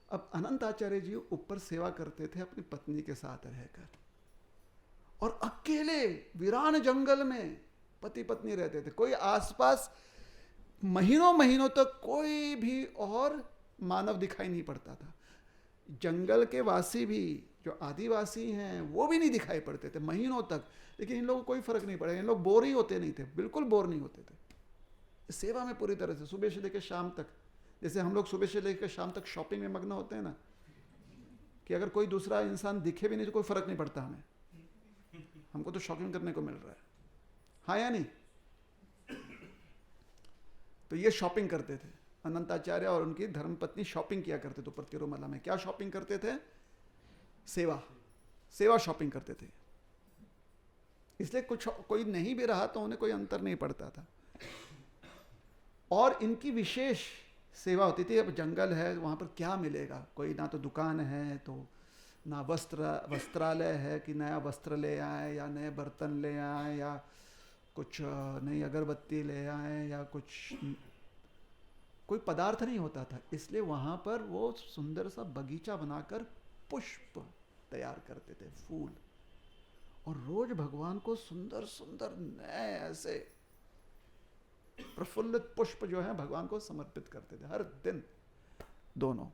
अब अनंत आचार्य जी ऊपर सेवा करते थे अपनी पत्नी के साथ रहकर, और अकेले वीरान जंगल में पति पत्नी रहते थे। कोई आसपास महीनों महीनों तक कोई भी और मानव दिखाई नहीं पड़ता था। जंगल के वासी भी जो आदिवासी हैं वो भी नहीं दिखाई पड़ते थे महीनों तक। लेकिन इन लोगों को कोई फर्क नहीं पड़ा, इन लोग बोर ही होते नहीं थे, बिल्कुल बोर नहीं होते थे सेवा में पूरी तरह से, सुबह से लेकर शाम तक। जैसे हम लोग सुबह से लेकर शाम तक शॉपिंग में मग्न होते हैं ना, कि अगर कोई दूसरा इंसान दिखे भी नहीं तो कोई फर्क नहीं पड़ता हमें, हमको तो शॉपिंग करने को मिल रहा है, हाँ या नहीं। तो ये शॉपिंग करते थे अनंताचार्य और उनकी धर्मपत्नी, शॉपिंग किया करते थे ऊपर तिरुमला में। क्या शॉपिंग करते थे? सेवा शॉपिंग करते थे। इसलिए कुछ कोई नहीं भी रहा तो उन्हें कोई अंतर नहीं पड़ता था। और इनकी विशेष सेवा होती थी। अब जंगल है, वहाँ पर क्या मिलेगा, कोई ना तो दुकान है, तो ना वस्त्रालय है कि नया वस्त्र ले आए या नए बर्तन ले आए या कुछ नई अगरबत्ती ले आए या कुछ, कोई पदार्थ नहीं होता था। इसलिए वहाँ पर वो सुंदर सा बगीचा बनाकर पुष्प तैयार करते थे, फूल, और रोज भगवान को सुंदर सुंदर नए ऐसे प्रफुल्लित पुष्प जो है भगवान को समर्पित करते थे हर दिन दोनों।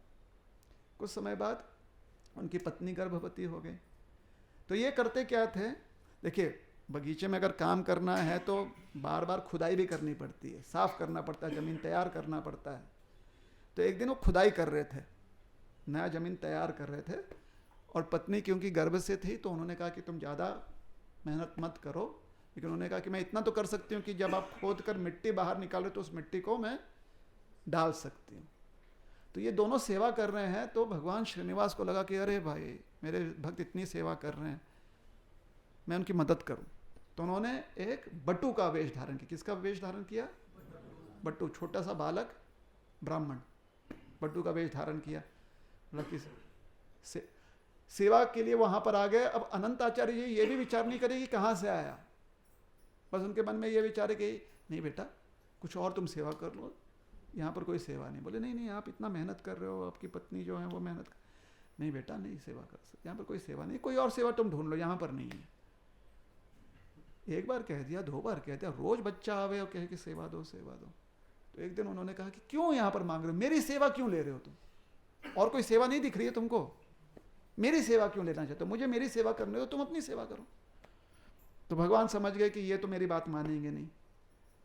कुछ समय बाद उनकी पत्नी गर्भवती हो गई। तो ये करते क्या थे, देखिए बगीचे में अगर काम करना है तो बार बार खुदाई भी करनी पड़ती है, साफ करना पड़ता है, जमीन तैयार करना पड़ता है। तो एक दिन वो खुदाई कर रहे थे, नया जमीन तैयार कर रहे थे, और पत्नी क्योंकि गर्भ से थी तो उन्होंने कहा कि तुम ज़्यादा मेहनत मत करो। लेकिन उन्होंने कहा कि मैं इतना तो कर सकती हूँ कि जब आप खोद कर मिट्टी बाहर निकालो तो उस मिट्टी को मैं डाल सकती हूँ। तो ये दोनों सेवा कर रहे हैं, तो भगवान श्रीनिवास को लगा कि अरे भाई मेरे भक्त इतनी सेवा कर रहे हैं, मैं उनकी मदद करूँ। तो उन्होंने एक बट्टू का वेश धारण किया। किसका वेश धारण किया? बट्टू, छोटा सा बालक ब्राह्मण, बट्टू का वेश धारण किया। सेवा के लिए वहां पर आ गए। अब अनंत आचार्य जी ये भी विचार नहीं करे कि कहाँ से आया, बस उनके मन में ये विचार है कि नहीं बेटा कुछ और तुम सेवा कर लो, यहाँ पर कोई सेवा नहीं। बोले नहीं नहीं, आप इतना मेहनत कर रहे हो, आपकी पत्नी जो है वो मेहनत कर, नहीं बेटा नहीं सेवा कर सकते, यहाँ पर कोई सेवा नहीं, कोई और सेवा तुम ढूंढ लो, यहाँ पर नहीं है। एक बार कह दिया, दो बार कह दिया, रोज बच्चा आवे और कहे कि सेवा दो सेवा दो। तो एक दिन उन्होंने कहा कि क्यों यहाँ पर मांग रहे हो, मेरी सेवा क्यों ले रहे हो तुम, और कोई सेवा नहीं दिख रही है तुमको, मेरी सेवा क्यों लेना चाहते हो, मुझे मेरी सेवा करने दो, तुम अपनी सेवा करो। तो भगवान समझ गए कि ये तो मेरी बात मानेंगे नहीं।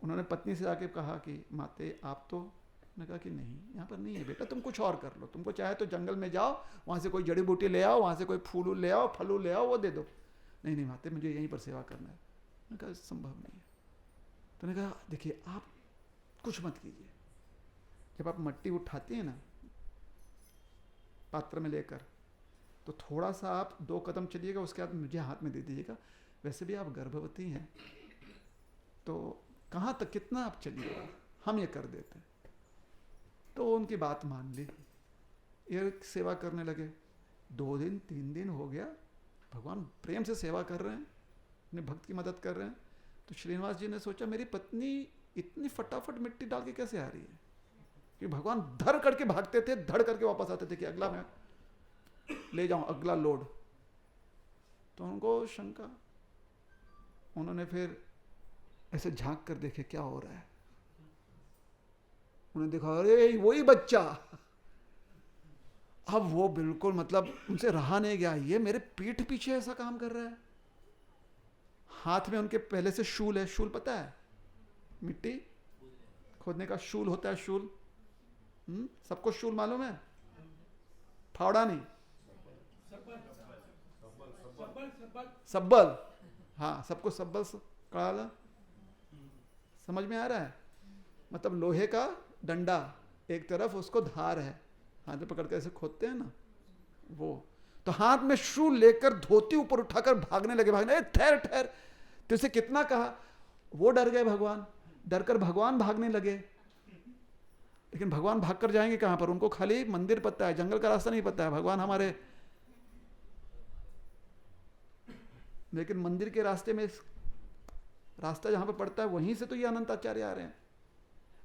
उन्होंने पत्नी से आके कहा कि माते आप तो, ने कहा कि नहीं यहाँ पर नहीं है बेटा, तुम कुछ और कर लो, तुमको चाहे तो जंगल में जाओ, वहाँ से कोई जड़ी बूटी ले आओ, वहाँ से कोई फूल ले आओ, फलू ले आओ, वो दे दो। नहीं नहीं माते मुझे यहीं पर सेवा करना है। मैंने कहा संभव नहीं है। तो मैंने कहा देखिए आप कुछ मत कीजिए, जब आप मट्टी उठाती हैं ना पात्र में लेकर, तो थोड़ा सा आप 2 कदम चलिएगा, उसके बाद मुझे हाथ में दे दीजिएगा। वैसे भी आप गर्भवती हैं तो कहाँ तक कितना आप चलिएगा, हम ये कर देते हैं। तो उनकी बात मान ली, ये सेवा करने लगे। 2 दिन 3 दिन हो गया, भगवान प्रेम से सेवा कर रहे हैं, अपने भक्त की मदद कर रहे हैं। तो श्रीनिवास जी ने सोचा मेरी पत्नी इतनी फटाफट मिट्टी डाल के कैसे आ रही है, कि भगवान धड़ करके भागते थे, धड़ करके वापस आते थे कि अगला मैं ले जाऊं, अगला लोड। तो उनको शंका, उन्होंने फिर ऐसे झांक कर देखे क्या हो रहा है। उन्होंने देखा अरे वही बच्चा। अब वो बिल्कुल मतलब उनसे रहा नहीं गया, ये मेरे पीठ पीछे ऐसा काम कर रहा है। हाथ में उनके पहले से शूल है, शूल पता है मिट्टी खोदने का शूल होता है, शूल सबको शूल मालूम है, फावड़ा नहीं, सब्बल, हाँ सबको सब्बल कड़ा समझ में आ रहा है। मतलब लोहे का डंडा, एक तरफ उसको धार है, हाथ में पकड़ कर ऐसे खोदते हैं ना वो। तो हाथ में शूल लेकर धोती ऊपर उठाकर भागने लगे, भागने ठहर ठहर। तो उसे कितना कहा, वो डर गए, भगवान डर कर भगवान भागने लगे। लेकिन भगवान भागकर जाएंगे कहां पर, उनको खाली मंदिर पता है, जंगल का रास्ता नहीं पता है। भगवान हमारे, लेकिन मंदिर के रास्ते में, रास्ता जहां पर पड़ता है वहीं से तो ये अनंताचार्य आ रहे हैं।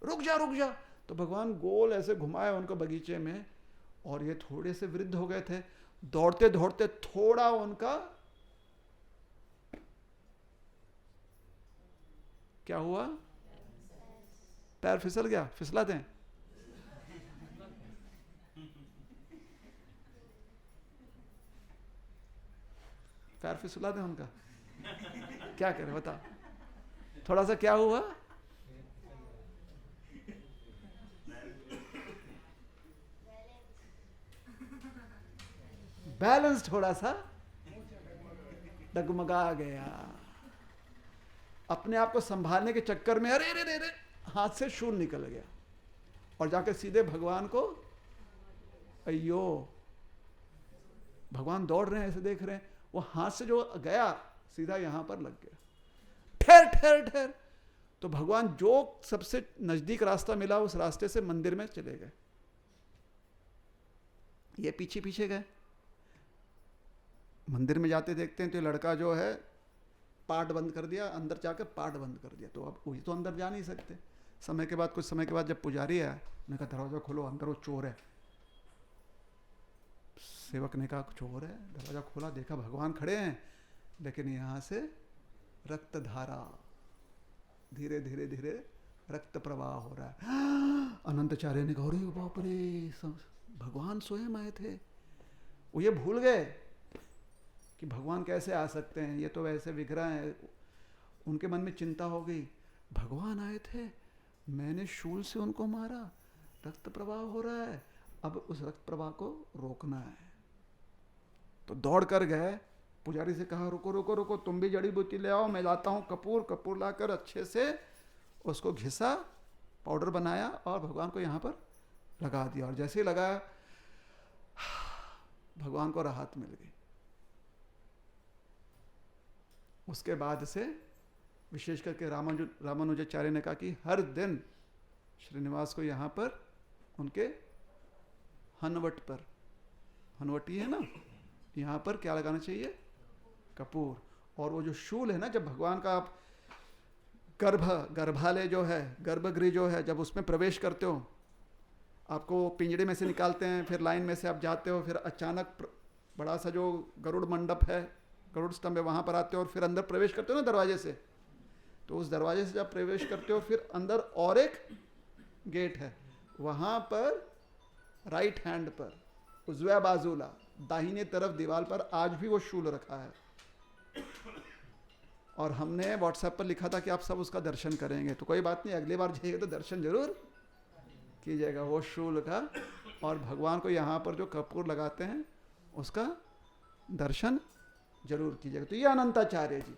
रुक जा रुक जा। तो भगवान गोल ऐसे घुमाए उनको बगीचे में, और ये थोड़े से वृद्ध हो गए थे। दौड़ते दौड़ते थोड़ा उनका क्या हुआ, पैर फिसल गया, फिसला दें। पैर फिसला दें उनका, क्या करें बता। थोड़ा सा क्या हुआ, बैलेंस थोड़ा सा डगमगा गया। अपने आप को संभालने के चक्कर में अरे रे रे रे हाथ से शूल निकल गया, और जाकर सीधे भगवान को, अयो भगवान दौड़ रहे हैं, ऐसे देख रहे हैं, वो हाथ से जो गया सीधा यहां पर लग गया। ठहर ठहर ठहर। तो भगवान जो सबसे नजदीक रास्ता मिला उस रास्ते से मंदिर में चले गए। ये पीछे पीछे गए, मंदिर में जाते देखते हैं तो लड़का जो है पाट बंद कर दिया, अंदर जाकर पाट बंद कर दिया। तो अब वही तो अंदर जा नहीं सकते। समय के बाद, कुछ समय के बाद जब पुजारी आया, उन्होंने कहा दरवाजा खोलो, अंदर वो चोर है। सेवक ने कहा चोर है, दरवाजा खोला, देखा भगवान खड़े हैं, लेकिन यहां से रक्त धारा, धीरे धीरे धीरे रक्त प्रवाह हो रहा है। अनंताचार्य ने कहा अरे बाप रे, भगवान स्वयं आए थे। वो ये भूल गए कि भगवान कैसे आ सकते हैं, ये तो वैसे विग्रह है। उनके मन में चिंता हो गई, भगवान आए थे, मैंने शूल से उनको मारा, रक्त प्रवाह हो रहा है, अब उस रक्त प्रवाह को रोकना है। तो दौड़ कर गए, पुजारी से कहा रुको रुको रुको, तुम भी जड़ी बूटी ले आओ, मैं लाता हूँ कपूर। कपूर लाकर अच्छे से उसको घिसा, पाउडर बनाया और भगवान को यहाँ पर लगा दिया। और जैसे ही लगाया भगवान को राहत मिल गई। उसके बाद से विशेष करके रामानुजाचार्य ने कहा कि हर दिन श्रीनिवास को यहाँ पर उनके हनवट पर, हनवटी है ना, यहाँ पर क्या लगाना चाहिए, कपूर। और वो जो शूल है ना, जब भगवान का आप गर्भालय जो है, गर्भगृह जो है, जब उसमें प्रवेश करते हो, आपको पिंजड़े में से निकालते हैं, फिर लाइन में से आप जाते हो, फिर अचानक बड़ा सा जो गरुड़ मंडप है, गरुड़ स्तंभ है, वहाँ पर आते हो और फिर अंदर प्रवेश करते हो ना दरवाजे से। तो उस दरवाजे से जब प्रवेश करते हो, फिर अंदर और एक गेट है, वहाँ पर राइट हैंड पर उजव्या बाजूला दाहिने तरफ दीवार पर आज भी वो शूल रखा है। और हमने व्हाट्सएप पर लिखा था कि आप सब उसका दर्शन करेंगे, तो कोई बात नहीं, अगली बार जाइएगा तो दर्शन जरूर कीजिएगा वो शूल का। और भगवान को यहाँ पर जो कपूर लगाते हैं उसका दर्शन जरूर कीजिएगा। तो ये अनंताचार्य जी,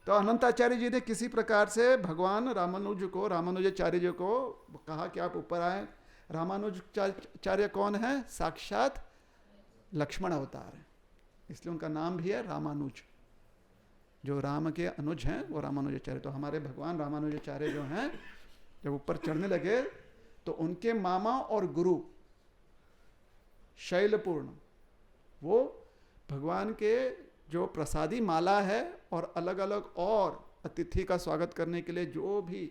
तो अनंताचार्य जी ने किसी प्रकार से भगवान रामानुजाचार्य जी को कहा कि आप ऊपर आए। रामानुजाचार्य कौन है, साक्षात लक्ष्मण अवतार है, इसलिए उनका नाम भी है रामानुज। जो राम के अनुज हैं वो रामानुजाचार्य। तो हमारे भगवान रामानुजाचार्य जो हैं, जब ऊपर चढ़ने लगे तो उनके मामा और गुरु शैलपूर्ण, वो भगवान के जो प्रसादी माला है और अलग अलग और अतिथि का स्वागत करने के लिए जो भी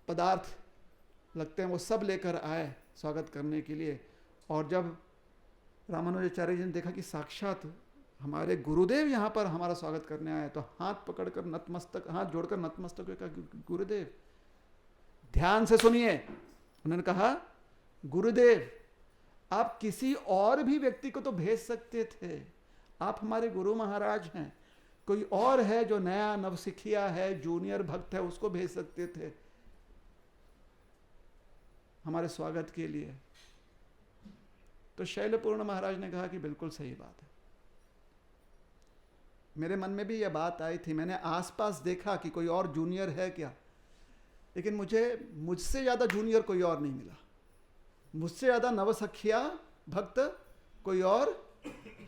पदार्थ लगते हैं वो सब लेकर आए स्वागत करने के लिए। और जब रामानुजाचार्य जी ने देखा कि साक्षात हमारे गुरुदेव यहाँ पर हमारा स्वागत करने आए, तो हाथ पकड़कर नतमस्तक, हाथ जोड़कर नतमस्तक हुए, कहा गुरुदेव ध्यान से सुनिए। उन्होंने कहा गुरुदेव आप किसी और भी व्यक्ति को तो भेज सकते थे, आप हमारे गुरु महाराज हैं, कोई और है जो नया नवसिखिया है, जूनियर भक्त है, उसको भेज सकते थे हमारे स्वागत के लिए। तो शैलपूर्ण महाराज ने कहा कि बिल्कुल सही बात है। मेरे मन में भी यह बात आई थी, मैंने आसपास देखा कि कोई और जूनियर है क्या, लेकिन मुझसे ज्यादा जूनियर कोई और नहीं मिला, मुझसे ज्यादा नवसखिया भक्त कोई और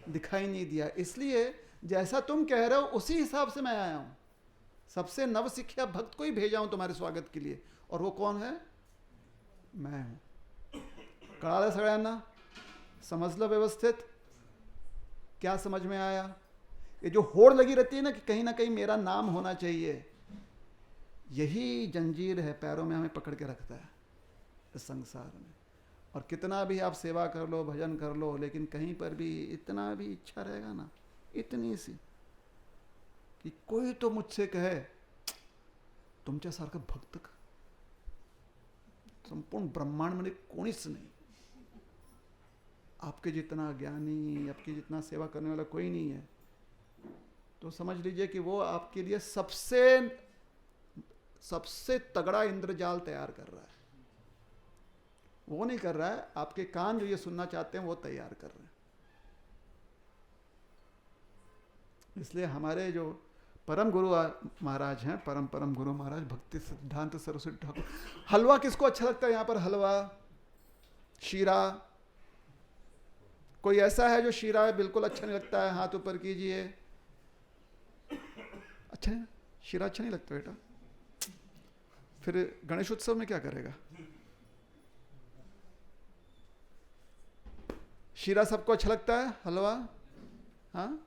दिखाई नहीं दिया। इसलिए जैसा तुम कह रहे हो उसी हिसाब से मैं आया हूं, सबसे नवसिखिया भक्त को ही भेजा हूं तुम्हारे स्वागत के लिए। और वो कौन है? मैं हूं। कळालं सगळ्यांना? समझ लो व्यवस्थित? क्या समझ में आया? ये जो होड़ लगी रहती है ना कहीं मेरा नाम होना चाहिए, यही जंजीर है, पैरों में हमें पकड़ के रखता है इस संसार में। और कितना भी आप सेवा कर लो, भजन कर लो, लेकिन कहीं पर भी इतना भी इच्छा रहेगा ना, इतनी सी, कि कोई तो मुझसे कहे तुमच्यासारखं भक्त संपूर्ण ब्रह्मांड मध्ये कोणीच नहीं, आपके जितना ज्ञानी, आपकी जितना सेवा करने वाला कोई नहीं है, तो समझ लीजिए कि वो आपके लिए सबसे तगड़ा इंद्रजाल तैयार कर रहा है। वो नहीं कर रहा है, आपके कान जो ये सुनना चाहते हैं वो तैयार कर रहे हैं। इसलिए हमारे जो परम गुरु महाराज हैं, परम गुरु महाराज भक्ति सिद्धांत सरस्वती ठाकुर। हलवा किसको अच्छा लगता है यहाँ पर? हलवा, शीरा, कोई ऐसा है जो शीरा बिल्कुल अच्छा नहीं लगता है? हाथ ऊपर कीजिए। अच्छा है, शीरा अच्छा नहीं लगता बेटा? फिर गणेश उत्सव में क्या करेगा? शीरा सबको अच्छा लगता है, हलवा? हाँ,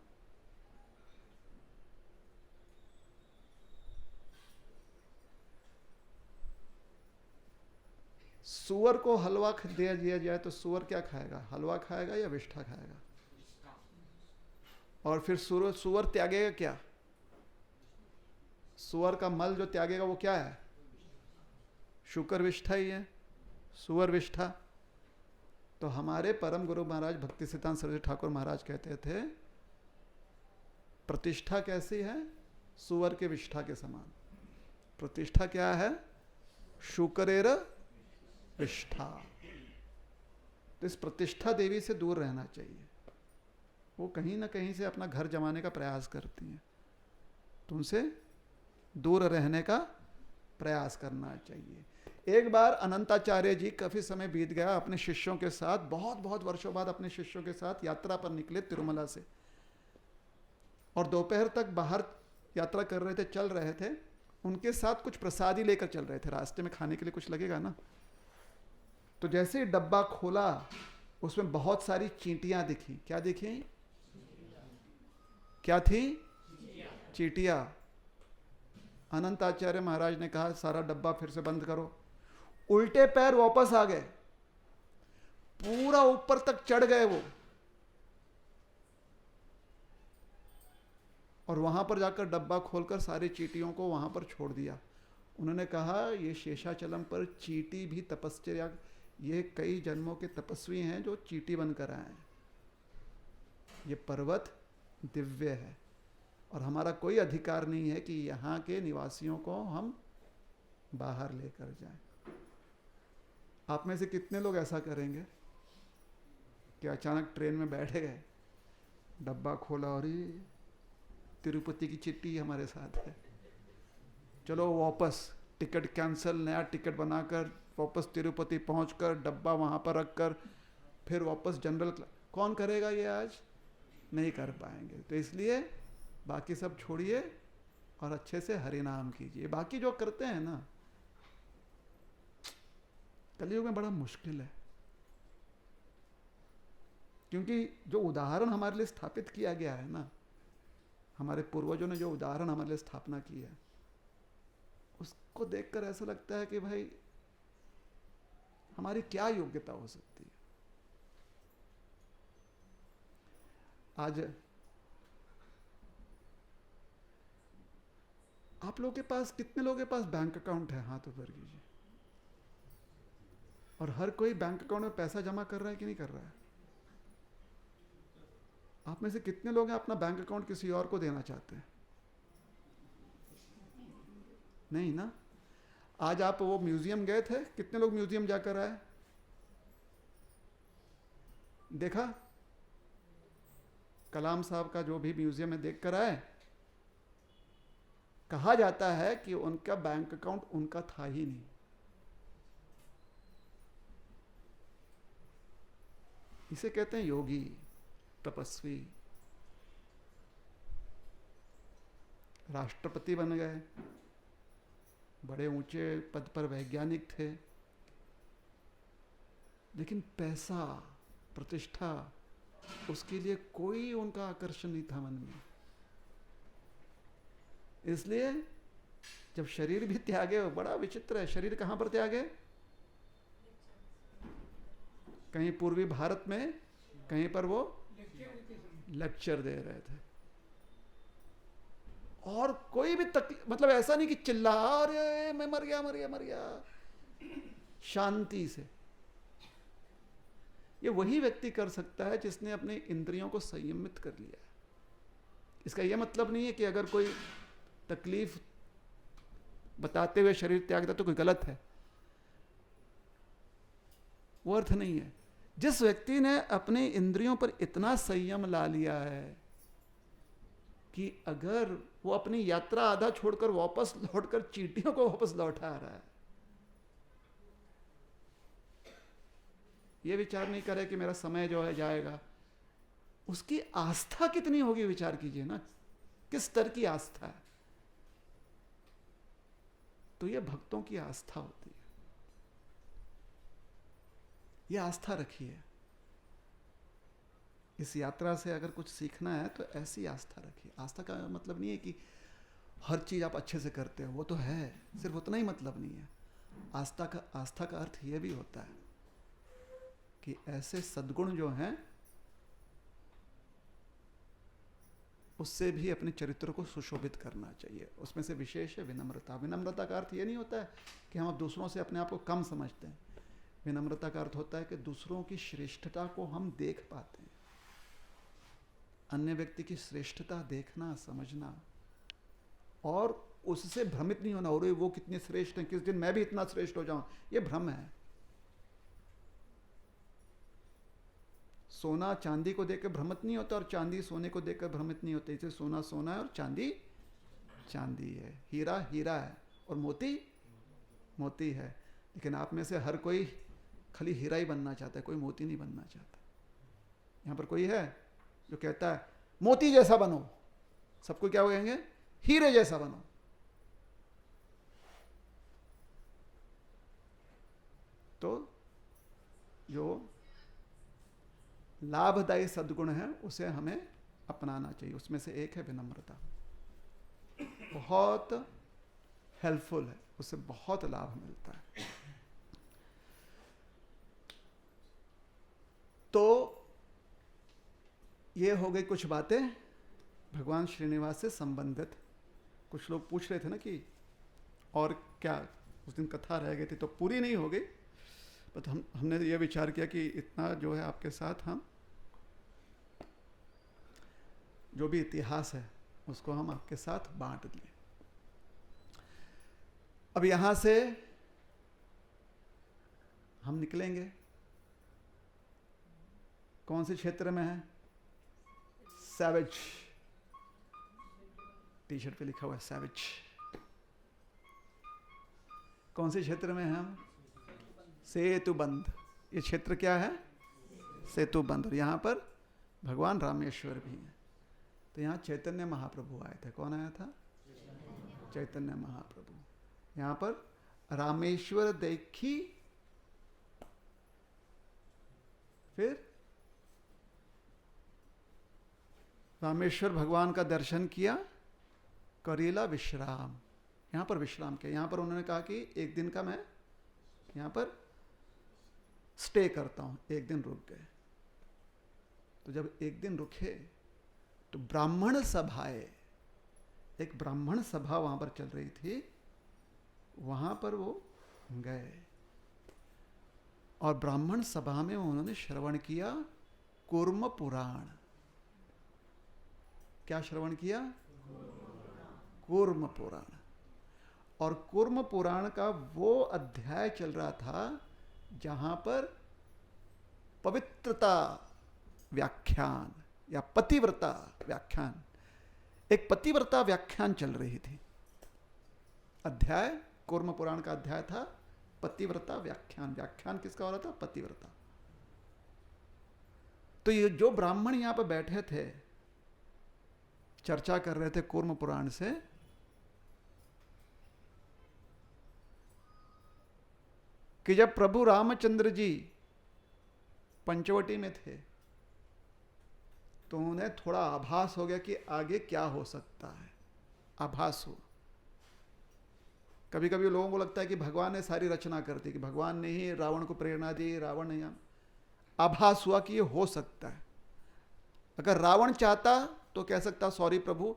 सुअर को हलवा दे दिया जाए तो सुअर क्या खाएगा? हलवा खाएगा या विष्ठा खाएगा? और फिर सुअर त्यागेगा क्या? सुअर का मल जो त्यागेगा वो क्या है? शुकर विष्ठा ही है, सुअर विष्ठा। तो हमारे परम गुरु महाराज भक्ति सिद्धांत सरस्वती ठाकुर महाराज कहते थे प्रतिष्ठा कैसी है? सुअर के विष्ठा के समान। प्रतिष्ठा क्या है? शुकरेर विष्ठा। तो इस प्रतिष्ठा देवी से दूर रहना चाहिए। वो कहीं ना कहीं से अपना घर जमाने का प्रयास करती हैं, तुमसे दूर रहने का प्रयास करना चाहिए। एक बार अनंताचार्य जी, काफी समय बीत गया, अपने शिष्यों के साथ, बहुत वर्षों बाद अपने शिष्यों के साथ यात्रा पर निकले तिरुमला से, और दोपहर तक बाहर यात्रा कर रहे थे, चल रहे थे। उनके साथ कुछ प्रसादी लेकर चल रहे थे, रास्ते में खाने के लिए कुछ लगेगा ना। तो जैसे ही डब्बा खोला, उसमें बहुत सारी चींटियां दिखी। क्या दिखी? क्या थी? चींटियां। अनंताचार्य महाराज ने कहा सारा डब्बा फिर से बंद करो। उल्टे पैर वापस आ गए, पूरा ऊपर तक चढ़ गए वो, और वहां पर जाकर डब्बा खोलकर सारी चींटियों को वहां पर छोड़ दिया। उन्होंने कहा ये शेषाचलम पर चींटी भी तपस्या, ये कई जन्मों के तपस्वी हैं जो चींटी बनकर आए हैं। ये पर्वत दिव्य है और हमारा कोई अधिकार नहीं है कि यहाँ के निवासियों को हम बाहर लेकर जाएं। आप में से कितने लोग ऐसा करेंगे कि अचानक ट्रेन में बैठे गए, डब्बा खोला और ये तिरुपति की चिट्ठी हमारे साथ है, चलो वापस, टिकट कैंसिल, नया टिकट बनाकर वापस तिरुपति पहुंचकर डब्बा वहां पर रखकर फिर वापस जनरल क्लास। कौन करेगा ये? आज नहीं कर पाएंगे। तो इसलिए बाकी सब छोड़िए और अच्छे से हरि नाम कीजिए। बाकी जो करते हैं ना, कलयुग में बड़ा मुश्किल है, क्योंकि जो उदाहरण हमारे लिए स्थापित किया गया है ना, हमारे पूर्वजों ने जो उदाहरण हमारे लिए स्थापना की है, उसको देखकर ऐसा लगता है कि भाई हमारी क्या योग्यता हो सकती है। आज आप लोगों के पास, कितने लोगों के पास बैंक अकाउंट है? हाथ ऊपर कीजिए। और हर कोई बैंक अकाउंट में पैसा जमा कर रहा है कि नहीं कर रहा है? आप में से कितने लोग हैं अपना बैंक अकाउंट किसी और को देना चाहते हैं? नहीं ना। आज आप वो म्यूजियम गए थे, कितने लोग म्यूजियम जाकर आए? देखा कलाम साहब का जो भी म्यूजियम में देख कर आए, कहा जाता है कि उनका बैंक अकाउंट उनका था ही नहीं। इसे कहते हैं योगी, तपस्वी। राष्ट्रपति बन गए, बड़े ऊंचे पद पर वैज्ञानिक थे, लेकिन पैसा, प्रतिष्ठा, उसके लिए कोई उनका आकर्षण नहीं था मन में। इसलिए जब शरीर भी त्यागे, बड़ा विचित्र है, शरीर कहां पर त्यागे? कहीं पूर्वी भारत में, कहीं पर वो लेक्चर दे रहे थे। और कोई भी तकलीफ, मतलब ऐसा नहीं कि चिल्ला अरे मैं मर गया मर गया मर गया, शांति से। ये वही व्यक्ति कर सकता है जिसने अपने इंद्रियों को संयमित कर लिया। इसका यह मतलब नहीं है कि अगर कोई तकलीफ बताते हुए शरीर त्याग दे तो कोई गलत है, वो अर्थ नहीं है। जिस व्यक्ति ने अपने इंद्रियों पर इतना संयम ला लिया है कि अगर वो अपनी यात्रा आधा छोड़कर वापस लौटकर चींटियों को वापस लौटा रहा है, ये विचार नहीं करे कि मेरा समय जो है जाएगा, उसकी आस्था कितनी होगी विचार कीजिए ना, किस स्तर की आस्था है। तो ये भक्तों की आस्था होती है। ये आस्था रखिए। इस यात्रा से अगर कुछ सीखना है तो ऐसी आस्था रखिए। आस्था का मतलब नहीं है कि हर चीज आप अच्छे से करते हो, वो तो है, सिर्फ उतना ही मतलब नहीं है। आस्था का अर्थ यह भी होता है कि ऐसे सद्गुण जो हैं उससे भी अपने चरित्र को सुशोभित करना चाहिए। उसमें से विशेष है विनम्रता। विनम्रता का अर्थ ये नहीं होता है कि हम दूसरों से अपने आप को कम समझते हैं। विनम्रता का अर्थ होता है कि दूसरों की श्रेष्ठता को हम देख पाते हैं। अन्य व्यक्ति की श्रेष्ठता देखना, समझना और उससे भ्रमित नहीं होना, और वो कितने श्रेष्ठ हैं, किस दिन मैं भी इतना श्रेष्ठ हो जाऊं, ये भ्रम है। सोना चांदी को देखकर भ्रमित नहीं होता और चांदी सोने को देखकर भ्रमित नहीं होता। इसे सोना सोना है और चांदी चांदी है, हीरा हीरा है और मोती मोती है। लेकिन आप में से हर कोई खाली हीरा ही बनना चाहता है, कोई मोती नहीं बनना चाहता। यहां पर कोई है जो कहता है मोती जैसा बनो, सबको क्या कहेंगे? हीरे जैसा बनो। तो जो लाभदायी सद्गुण है उसे हमें अपनाना चाहिए। उसमें से एक है विनम्रता। बहुत हेल्पफुल है, उससे बहुत लाभ मिलता है। तो ये हो गई कुछ बातें भगवान श्रीनिवास से संबंधित। कुछ लोग पूछ रहे थे ना कि और क्या, उस दिन कथा रह गई थी तो पूरी नहीं हो गई, बट हमने ये विचार किया कि इतना जो है आपके साथ हम जो भी इतिहास है उसको हम आपके साथ बांट दें। अब यहां से हम निकलेंगे। कौन से क्षेत्र में है? सैवेज। टी शर्ट पे लिखा हुआ है सैवेज। कौन से क्षेत्र में है हम? सेतुबंध। ये क्षेत्र क्या है? सेतुबंध। और यहां पर भगवान रामेश्वर भी हैं। तो यहाँ चैतन्य महाप्रभु आए थे। कौन आया था? चैतन्य महाप्रभु। यहाँ पर रामेश्वर देखी फिर रामेश्वर भगवान का दर्शन किया, करेला विश्राम, यहां पर विश्राम किया। यहां पर उन्होंने कहा कि एक दिन का मैं यहां पर स्टे करता हूं, एक दिन रुक गए। तो जब एक दिन रुके तो ब्राह्मण सभाएं, एक ब्राह्मण सभा वहां पर चल रही थी, वहां पर वो गए और ब्राह्मण सभा में उन्होंने श्रवण किया कूर्म पुराण। क्या श्रवण किया? कूर्म पुराण। और कूर्म पुराण का वो अध्याय चल रहा था जहां पर पवित्रता व्याख्यान या पतिव्रता व्याख्यान, एक पतिव्रता व्याख्यान चल रही थी। अध्याय कूर्म पुराण का अध्याय था पतिव्रता व्याख्यान। व्याख्यान किसका हो रहा था? पतिव्रता। तो ये जो ब्राह्मण यहां पर बैठे थे, चर्चा कर रहे थे कूर्म पुराण से, कि जब प्रभु रामचंद्र जी पंचवटी में थे तो उन्हें थोड़ा आभास हो गया कि आगे क्या हो सकता है। आभास हुआ। कभी कभी लोगों को लगता है कि भगवान ने सारी रचना कर दी, कि भगवान ने ही रावण को प्रेरणा दी, रावण ने यहाँ। आभास हुआ कि ये हो सकता है। अगर रावण चाहता तो कह सकता सॉरी प्रभु,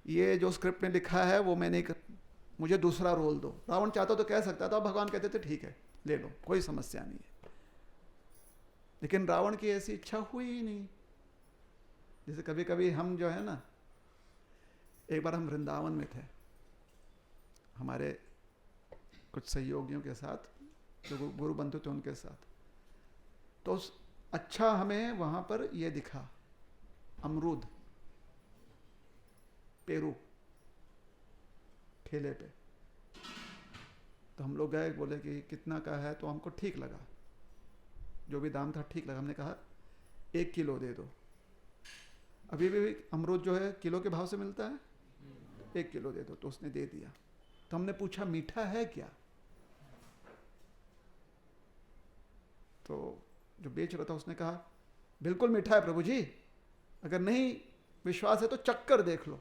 ये जो स्क्रिप्ट में लिखा है वो मैं नहीं कर, मुझे दूसरा रोल दो। रावण चाहता तो कह सकता था, भगवान कहते थे ठीक है ले लो, कोई समस्या नहीं है। लेकिन रावण की ऐसी इच्छा हुई ही नहीं। जैसे कभी कभी हम जो है ना, एक बार हम वृंदावन में थे हमारे कुछ सहयोगियों के साथ, जो गुरु बंधु थे उनके साथ। तो अच्छा हमें वहां पर यह दिखा, अमरूद, पेरू ठेले पे। तो हम लोग गए, बोले कि कितना का है, तो हमको ठीक लगा, जो भी दाम था ठीक लगा। हमने कहा 1 किलो दे दो। अभी भी अमरूद जो है किलो के भाव से मिलता है, 1 किलो दे दो। तो उसने दे दिया। तो हमने पूछा मीठा है क्या? तो जो बेच रहा था उसने कहा बिल्कुल मीठा है प्रभु जी, अगर नहीं विश्वास है तो चक्कर देख लो।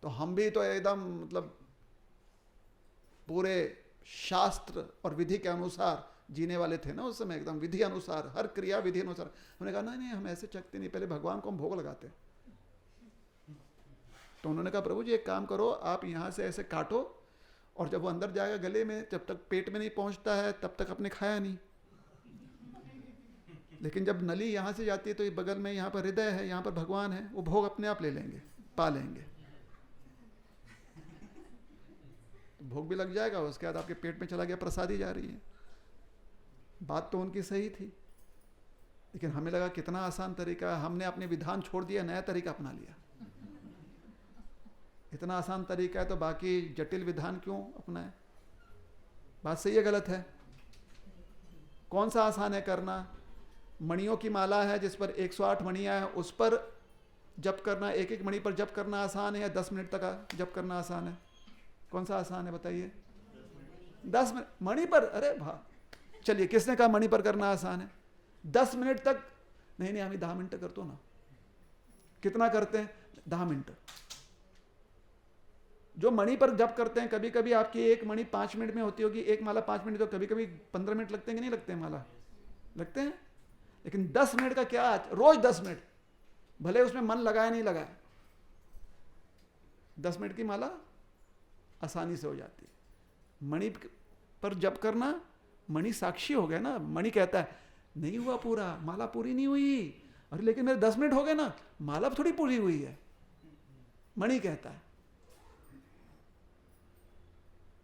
तो हम भी तो एकदम मतलब पूरे शास्त्र और विधि के अनुसार जीने वाले थे ना उस समय, एकदम विधि अनुसार, हर क्रिया विधि अनुसार। हमने कहा नहीं हम ऐसे चखते नहीं, पहले भगवान को हम भोग लगाते। तो उन्होंने कहा प्रभु जी एक काम करो, आप यहां से ऐसे काटो और जब वो अंदर जाएगा गले में, जब तक पेट में नहीं पहुंचता है तब तक आपने खाया नहीं। लेकिन जब नली यहां से जाती है तो ये बगल में यहां पर हृदय है, यहां पर भगवान है, वो भोग अपने आप ले लेंगे, पा लेंगे। तो भोग भी लग जाएगा, उसके बाद आपके पेट में चला गया, प्रसादी जा रही है। बात तो उनकी सही थी, लेकिन हमें लगा कितना आसान तरीका है। हमने अपने विधान छोड़ दिया, नया तरीका अपना लिया। इतना आसान तरीका है तो बाकी जटिल विधान क्यों अपनाए? बात सही है गलत है? कौन सा आसान है करना? मणियों की माला है जिस पर 108 मणियां हैं, उस पर जप करना, एक एक मणि पर जप करना आसान है या 10 मिनट तक जप करना आसान है? कौन सा आसान है बताइए? 10 मिनट मणि पर? अरे भा, चलिए किसने कहा मणि पर करना आसान है? 10 मिनट तक नहीं, हम 10 मिनट कर दो ना। कितना करते हैं? 10 मिनट। जो मणि पर जप करते हैं, कभी कभी आपकी एक मणि 5 मिनट में होती होगी, एक माला 5 मिनट, तो कभी कभी 15 मिनट लगते हैं कि नहीं लगते हैं? माला लगते हैं। लेकिन 10 मिनट का क्या? रोज 10 मिनट, भले उसमें मन लगाया नहीं लगाया, 10 मिनट की माला आसानी से हो जाती है। मणि पर जप करना, मणि साक्षी हो गया ना। मणि कहता है नहीं हुआ पूरा, माला पूरी नहीं हुई। अरे लेकिन मेरे 10 मिनट हो गए ना, माला थोड़ी पूरी हुई है, मणि कहता है।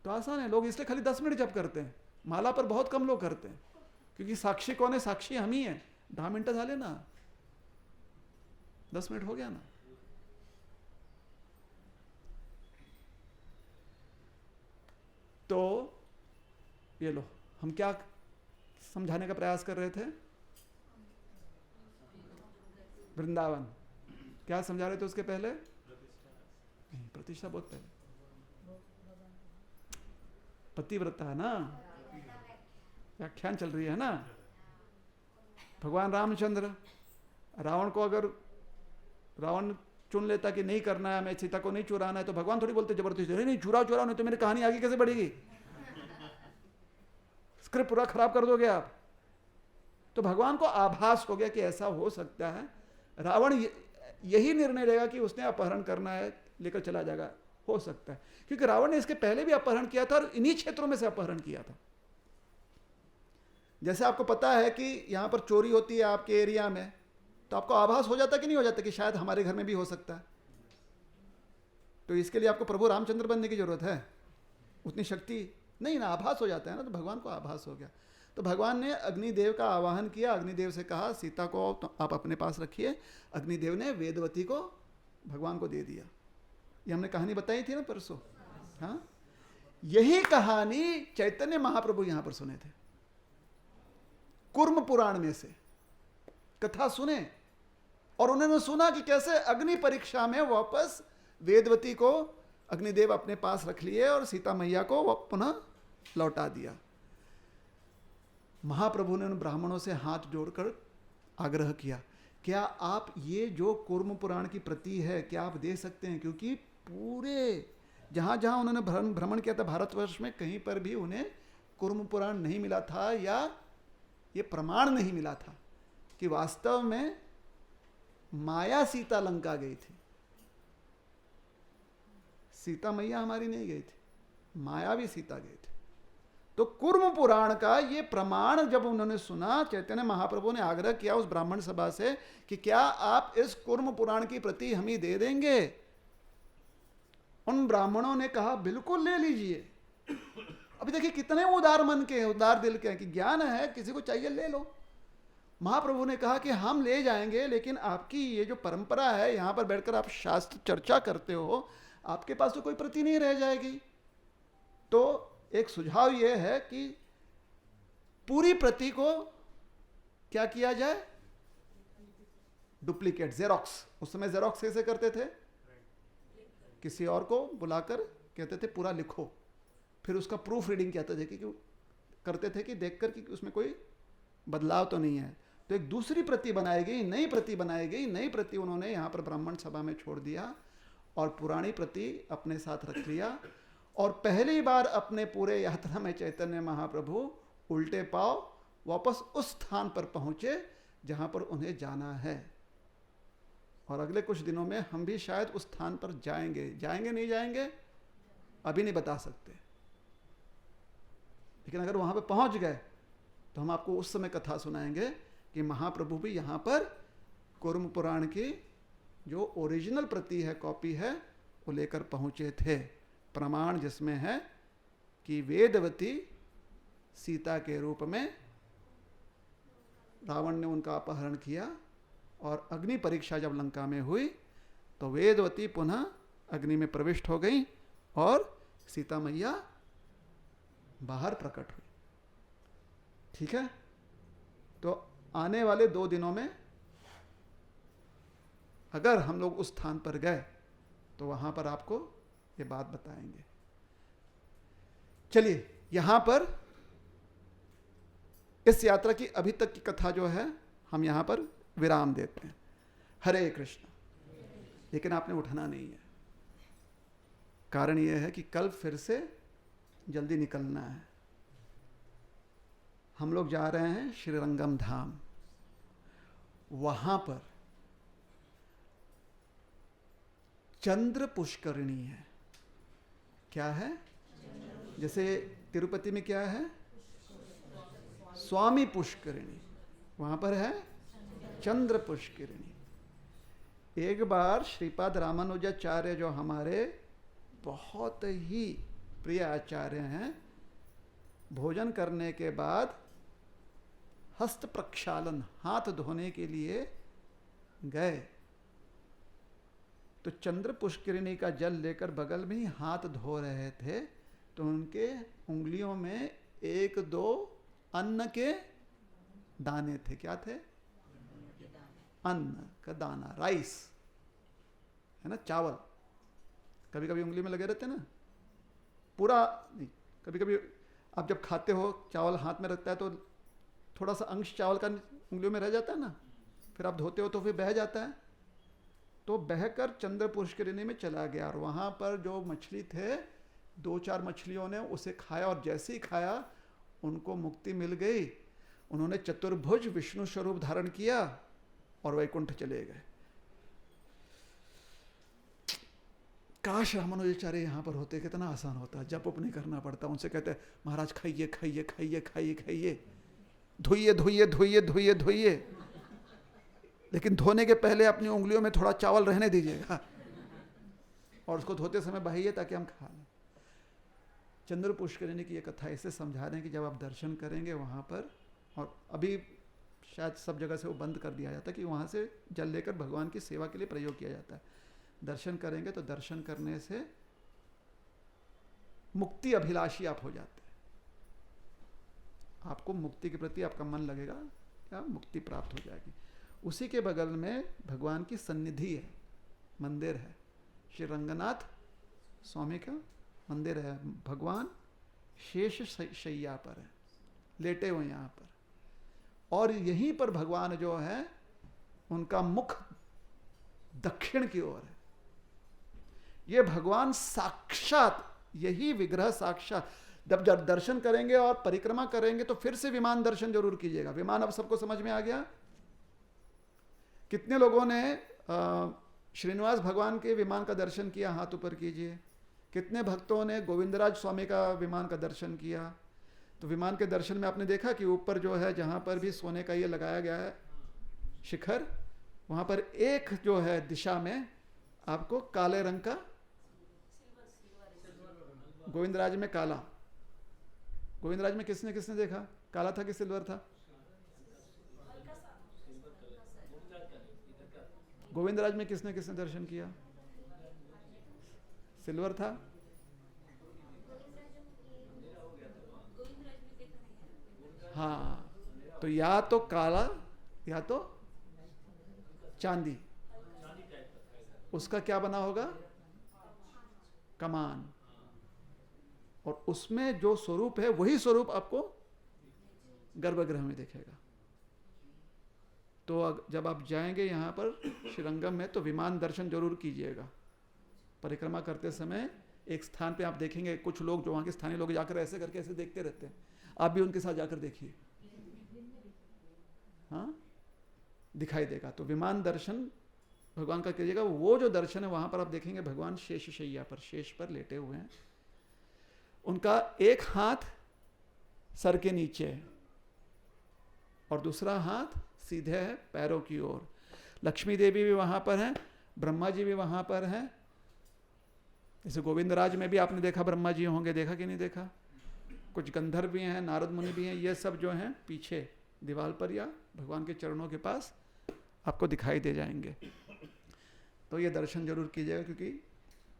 तो आसान है, लोग इसलिए खाली 10 मिनट जप करते हैं, माला पर बहुत कम लोग करते हैं, क्योंकि साक्षी कौन है? साक्षी हम ही हैं। 10 मिनट झाले ना, 10 मिनट हो गया ना। तो ये लो, हम क्या समझाने का प्रयास कर रहे थे? वृंदावन। क्या समझा रहे थे उसके पहले? नहीं, प्रतिष्ठा बहुत पहले। पतिव्रता है ना, व्याख्यान चल रही है ना। भगवान रामचंद्र, रावण को अगर रावण चुन लेता कि नहीं करना है, हमें सीता को नहीं चुराना है, तो भगवान थोड़ी बोलते जबरदस्ती, नहीं चुराओ चुराओ, नहीं तो मेरी कहानी आगे कैसे बढ़ेगी, स्क्रिप्ट पूरा खराब कर दोगे आप। तो भगवान को आभास हो गया कि ऐसा हो सकता है, रावण यही निर्णय लेगा कि उसने अपहरण करना है, लेकर चला जाएगा, हो सकता है, क्योंकि रावण ने इसके पहले भी अपहरण किया था और इन्हीं क्षेत्रों में से अपहरण किया था। जैसे आपको पता है कि यहां पर चोरी होती है आपके एरिया में, तो आपको आभास हो जाता कि नहीं हो जाता कि शायद हमारे घर में भी हो सकता है। तो इसके लिए आपको प्रभु रामचंद्र बनने की जरूरत है, उतनी शक्ति नहीं ना, आभास हो जाता है ना। तो भगवान को आभास हो गया, तो भगवान ने अग्निदेव का आवाहन किया, अग्निदेव से कहा सीता को तो आप अपने पास रखिए। अग्निदेव ने वेदवती को भगवान को दे दिया। ये हमने कहानी बताई थी ना परसों। हाँ, यही कहानी चैतन्य महाप्रभु यहां पर सुने थे, कुर्म पुराण में से कथा सुने, और उन्होंने सुना कि कैसे अग्नि परीक्षा में वापस वेदवती को अग्निदेव अपने पास रख लिए और सीता मैया को पुनः लौटा दिया। महाप्रभु ने उन ब्राह्मणों से हाथ जोड़कर आग्रह किया, क्या आप ये जो कुर्म पुराण की प्रति है क्या आप दे सकते हैं, क्योंकि पूरे जहां जहां उन्होंने भ्रमण किया था भारतवर्ष में, कहीं पर भी उन्हें कुर्म पुराण नहीं मिला था, या ये प्रमाण नहीं मिला था कि वास्तव में माया सीता लंका गई थी। सीता मैया हमारी नहीं गई थी, माया भी सीता गई थी। तो कुर्म पुराण का ये प्रमाण जब उन्होंने सुना, चैतन्य महाप्रभु ने आग्रह किया उस ब्राह्मण सभा से कि क्या आप इस कुर्म पुराण की प्रति हमें दे देंगे। उन ब्राह्मणों ने कहा बिल्कुल ले लीजिए। अभी देखिए कितने उदार मन के, उदार दिल के हैं कि ज्ञान है, किसी को चाहिए ले लो। महाप्रभु ने कहा कि हम ले जाएंगे, लेकिन आपकी ये जो परंपरा है, यहां पर बैठकर आप शास्त्र चर्चा करते हो, आपके पास तो कोई प्रति नहीं रह जाएगी। तो एक सुझाव यह है कि पूरी प्रति को क्या किया जाए, डुप्लीकेट, जेरोक्स। उस समय जेरोक्स कैसे करते थे, किसी और को बुलाकर कहते थे पूरा लिखो, फिर उसका प्रूफ रीडिंग कहते थे कि करते थे कि देखकर कि उसमें कोई बदलाव तो नहीं है। तो एक दूसरी प्रति बनाई गई, नई प्रति बनाई गई। नई प्रति उन्होंने यहाँ पर ब्राह्मण सभा में छोड़ दिया और पुरानी प्रति अपने साथ रख लिया। और पहली बार अपने पूरे यात्रा में चैतन्य महाप्रभु उल्टे पांव वापस उस स्थान पर पहुंचे जहां पर उन्हें जाना है। और अगले कुछ दिनों में हम भी शायद उस स्थान पर जाएंगे, जाएंगे नहीं जाएंगे अभी नहीं बता सकते, लेकिन अगर वहां पर पहुंच गए तो हम आपको उस समय कथा सुनाएंगे कि महाप्रभु भी यहां पर कुर्म पुराण की जो ओरिजिनल प्रति है, कॉपी है, वो लेकर पहुंचे थे। प्रमाण जिसमें है कि वेदवती सीता के रूप में रावण ने उनका अपहरण किया, और अग्नि परीक्षा जब लंका में हुई तो वेदवती पुनः अग्नि में प्रविष्ट हो गई और सीता मैया बाहर प्रकट हुई। ठीक है, तो आने वाले 2 दिनों में अगर हम लोग उस स्थान पर गए तो वहां पर आपको ये बात बताएंगे। चलिए, यहां पर इस यात्रा की अभी तक की कथा जो है हम यहां पर विराम देते हैं। हरे कृष्ण। लेकिन आपने उठना नहीं है, कारण यह है कि कल फिर से जल्दी निकलना है। हम लोग जा रहे हैं श्रीरंगम धाम। वहां पर चंद्र पुष्करिणी है। क्या है? जैसे तिरुपति में क्या है, स्वामी पुष्करिणी, वहां पर है चंद्र पुष्करिणी। एक बार श्रीपाद रामानुजाचार्य जो हमारे बहुत ही प्रिय आचार्य हैं, भोजन करने के बाद हस्त प्रक्षालन, हाथ धोने के लिए गए, तो चंद्र पुष्करिणी का जल लेकर बगल में ही हाथ धो रहे थे, तो उनके उंगलियों में 1-2 अन्न के दाने थे। क्या थे? अन्न का दाना, राइस है ना, चावल। कभी कभी उंगली में लगे रहते ना, पूरा नहीं, कभी कभी आप जब खाते हो चावल हाथ में रखता है तो थोड़ा सा अंश चावल का उंगलियों में रह जाता है ना, फिर आप धोते हो तो फिर बह जाता है। तो बहकर चंद्र पुष्करिणी में चला गया और वहां पर जो मछली थे, 2-4 मछलियों ने उसे खाया और जैसे ही खाया उनको मुक्ति मिल गई। उन्होंने चतुर्भुज विष्णु स्वरूप धारण किया और वैकुंठ चले गए। काश रामानुजाचार्य यहाँ पर होते, कितना आसान होता, जप उप नहीं करना पड़ता। उनसे कहते महाराज खाइए खाइए खाइए खाइए खाइए, धोइए धोइए धोइए धोइए धोइए, लेकिन धोने के पहले अपनी उंगलियों में थोड़ा चावल रहने दीजिएगा और उसको धोते समय बहाइए ताकि हम खा लें। चंद्र पुष्करिणी की ये कथा इसे समझा रहे हैं कि जब आप दर्शन करेंगे वहाँ पर, और अभी शायद सब जगह से वो बंद कर दिया जाता है कि वहाँ से जल लेकर भगवान की सेवा के लिए प्रयोग किया जाता है। दर्शन करेंगे तो दर्शन करने से मुक्ति अभिलाषी आप हो जाते हैं। आपको मुक्ति के प्रति आपका मन लगेगा, क्या मुक्ति प्राप्त हो जाएगी। उसी के बगल में भगवान की सन्निधि है, मंदिर है, श्री रंगनाथ स्वामी का मंदिर है। भगवान शेष शैया पर है, लेटे हुए यहाँ पर, और यहीं पर भगवान जो है उनका मुख दक्षिण की ओर है। ये भगवान साक्षात, यही विग्रह साक्षात। जब दर्शन करेंगे और परिक्रमा करेंगे तो फिर से विमान दर्शन जरूर कीजिएगा। विमान अब सबको समझ में आ गया। कितने लोगों ने श्रीनिवास भगवान के विमान का दर्शन किया? हाथ ऊपर कीजिए। कितने भक्तों ने गोविंदराज स्वामी का विमान का दर्शन किया? तो विमान के दर्शन में आपने देखा कि ऊपर जो है, जहां पर भी सोने का ये लगाया गया है शिखर, वहां पर एक जो है दिशा में आपको काले रंग का, गोविंदराज में काला, गोविंदराज में किसने किसने देखा? काला था कि सिल्वर था? गोविंदराज में किसने किसने दर्शन किया? सिल्वर था? हाँ, तो या तो काला या तो चांदी। उसका क्या बना होगा? कमान। और उसमें जो स्वरूप है वही स्वरूप आपको गर्भगृह में दिखेगा। तो जब आप जाएंगे यहाँ पर श्रीरंगम में तो विमान दर्शन जरूर कीजिएगा। परिक्रमा करते समय एक स्थान पे आप देखेंगे कुछ लोग, जो वहाँ के स्थानीय लोग, जाकर ऐसे करके ऐसे देखते रहते हैं। आप भी उनके साथ जाकर देखिए, हाँ, दिखाई देगा। तो विमान दर्शन भगवान का कीजिएगा। वो जो दर्शन है वहां पर आप देखेंगे भगवान शेष शैया पर, शेष पर लेटे हुए हैं। उनका एक हाथ सर के नीचे है और दूसरा हाथ सीधे है पैरों की ओर। लक्ष्मी देवी भी वहां पर हैं, ब्रह्मा जी भी वहां पर हैं। जैसे गोविंदराज में भी आपने देखा ब्रह्मा जी होंगे, देखा कि नहीं देखा? कुछ गंधर्व भी हैं, नारद मुनि भी हैं। ये सब जो हैं पीछे दीवार पर या भगवान के चरणों के पास आपको दिखाई दे जाएंगे। तो ये दर्शन जरूर कीजिएगा, क्योंकि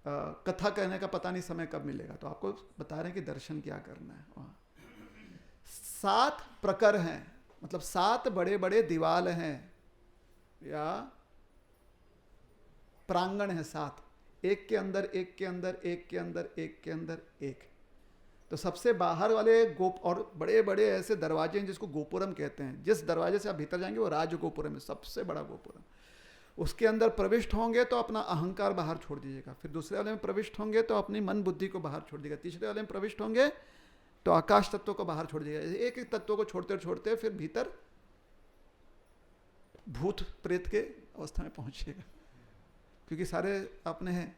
कथा कहने का पता नहीं समय कब मिलेगा। तो आपको बता रहे हैं कि दर्शन क्या करना है। वहाँ 7 प्रकर हैं, मतलब 7 बड़े बड़े दीवाल हैं या प्रांगण है 7, एक के अंदर एक के अंदर एक के अंदर एक के अंदर एक। तो सबसे बाहर वाले और बड़े बड़े ऐसे दरवाजे हैं जिसको गोपुरम कहते हैं। जिस दरवाजे से आप भीतर जाएंगे वो राज गोपुरम है, सबसे बड़ा गोपुरम। उसके अंदर प्रविष्ट होंगे तो अपना अहंकार बाहर छोड़ दीजिएगा। फिर दूसरे वाले में प्रविष्ट होंगे तो अपनी मन बुद्धि को बाहर छोड़ दीजिएगा। तीसरे वाले में प्रविष्ट होंगे तो आकाश तत्व को बाहर छोड़ दीजिएगा। एक एक तत्व को छोड़ते छोड़ते फिर भीतर भूत प्रेत के अवस्था में पहुंचिएगा, क्योंकि सारे अपने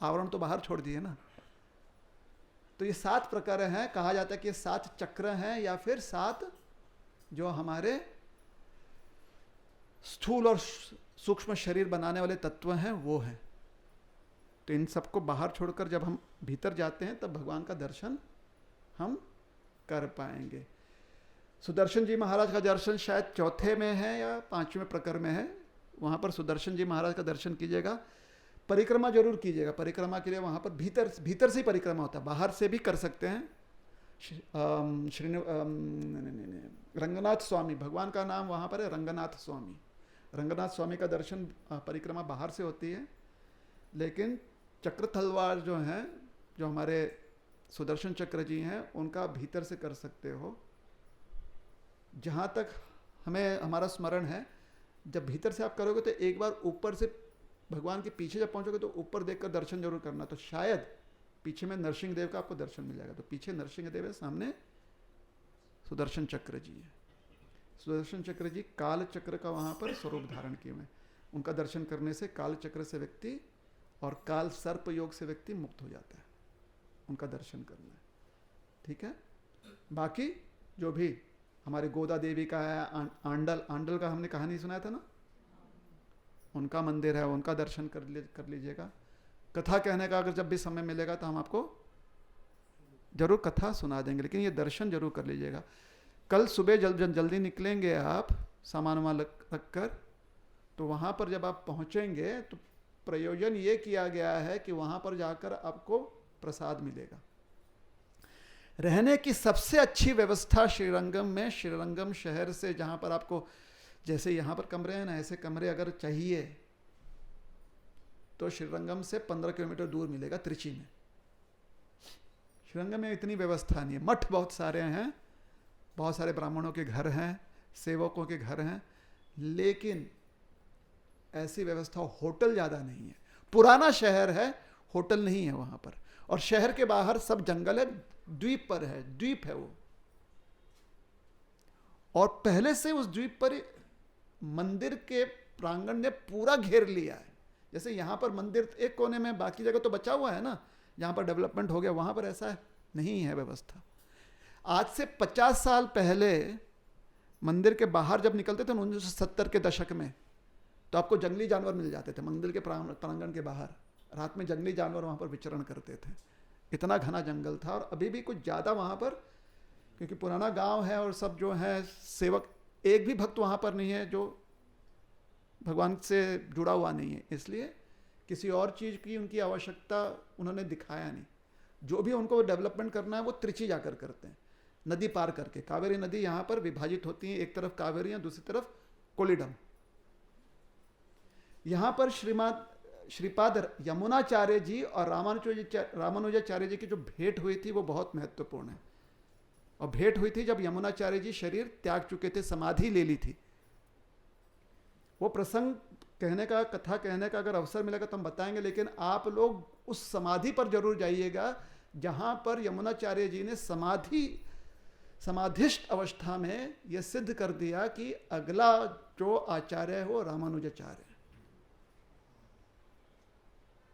आवरण तो बाहर छोड़ दिए ना। तो ये 7 प्रकार हैं। कहा जाता है कि ये 7 चक्र हैं या फिर 7 जो हमारे स्थूल और सूक्ष्म शरीर बनाने वाले तत्व हैं वो हैं। तो इन सबको बाहर छोड़कर जब हम भीतर जाते हैं तब भगवान का दर्शन हम कर पाएंगे। सुदर्शन जी महाराज का दर्शन शायद 4थे में है या 5वें प्रकर में है। वहाँ पर सुदर्शन जी महाराज का दर्शन कीजिएगा। परिक्रमा जरूर कीजिएगा। परिक्रमा के लिए वहाँ पर भीतर से ही परिक्रमा होता है, बाहर से भी कर सकते हैं। रंगनाथ स्वामी, भगवान का नाम वहाँ पर है रंगनाथ स्वामी। रंगनाथ स्वामी का दर्शन परिक्रमा बाहर से होती है, लेकिन चक्र तलवार जो हैं, जो हमारे सुदर्शन चक्र जी हैं, उनका भीतर से कर सकते हो। जहाँ तक हमें हमारा स्मरण है, जब भीतर से आप करोगे तो एक बार ऊपर से भगवान के पीछे जब पहुंचोगे तो ऊपर देखकर दर्शन जरूर करना। तो शायद पीछे में नरसिंह देव का आपको दर्शन मिल जाएगा। तो पीछे नरसिंह देव है, सामने सुदर्शन चक्र जी है। सुदर्शन चक्र जी काल चक्र का वहां पर स्वरूप धारण किए हुए। उनका दर्शन करने से काल चक्र से व्यक्ति और काल सर्प योग से व्यक्ति मुक्त हो जाता है। उनका दर्शन करना है, ठीक है। बाकी जो भी हमारे गोदा देवी का है, आंडल का हमने कहानी सुनाया था ना, उनका मंदिर है, उनका दर्शन कर लीजिएगा। कथा कहने का अगर जब भी समय मिलेगा तो हम आपको जरूर कथा सुना देंगे, लेकिन ये दर्शन जरूर कर लीजिएगा। कल सुबह जल्दी निकलेंगे आप सामान वामान रख कर, तो वहाँ पर जब आप पहुँचेंगे तो प्रयोजन ये किया गया है कि वहाँ पर जाकर आपको प्रसाद मिलेगा। रहने की सबसे अच्छी व्यवस्था श्रीरंगम में, श्रीरंगम शहर से जहाँ पर आपको, जैसे यहाँ पर कमरे हैं ना, ऐसे कमरे अगर चाहिए तो श्रीरंगम से 15 किलोमीटर दूर मिलेगा, त्रिची में। श्रीरंगम में इतनी व्यवस्था नहीं है। मठ बहुत सारे हैं, बहुत सारे ब्राह्मणों के घर हैं, सेवकों के घर हैं, लेकिन ऐसी व्यवस्था, होटल ज़्यादा नहीं है। पुराना शहर है, होटल नहीं है वहाँ पर। और शहर के बाहर सब जंगल है, द्वीप पर है, द्वीप है वो। और पहले से उस द्वीप पर मंदिर के प्रांगण ने पूरा घेर लिया है। जैसे यहाँ पर मंदिर एक कोने में, बाकी जगह तो बचा हुआ है ना, जहाँ पर डेवलपमेंट हो गया, वहाँ पर ऐसा नहीं है व्यवस्था। आज से 50 साल पहले मंदिर के बाहर जब निकलते थे 1970 के दशक में, तो आपको जंगली जानवर मिल जाते थे मंदिर के प्रांगण के बाहर। रात में जंगली जानवर वहाँ पर विचरण करते थे, इतना घना जंगल था। और अभी भी कुछ ज़्यादा वहाँ पर, क्योंकि पुराना गांव है और सब जो है सेवक, एक भी भक्त वहाँ पर नहीं है जो भगवान से जुड़ा हुआ नहीं है, इसलिए किसी और चीज़ की उनकी आवश्यकता उन्होंने दिखाया नहीं। जो भी उनको डेवलपमेंट करना है वो त्रिची जाकर करते हैं, नदी पार करके। कावेरी नदी यहाँ पर विभाजित होती है, एक तरफ कावेरी है, दूसरी तरफ कोलिडम। यहाँ पर श्रीपाद यमुनाचार्य जी और रामानुजाचार्य जी की जो भेंट हुई थी वो बहुत महत्वपूर्ण है। और भेंट हुई थी जब यमुनाचार्य जी शरीर त्याग चुके थे, समाधि ले ली थी। वो प्रसंग कहने का, कथा कहने का अगर अवसर मिलेगा तो हम बताएंगे, लेकिन आप लोग उस समाधि पर जरूर जाइएगा जहां पर यमुनाचार्य जी ने समाधिष्ट अवस्था में यह सिद्ध कर दिया कि अगला जो आचार्य है वो रामानुजाचार्य है।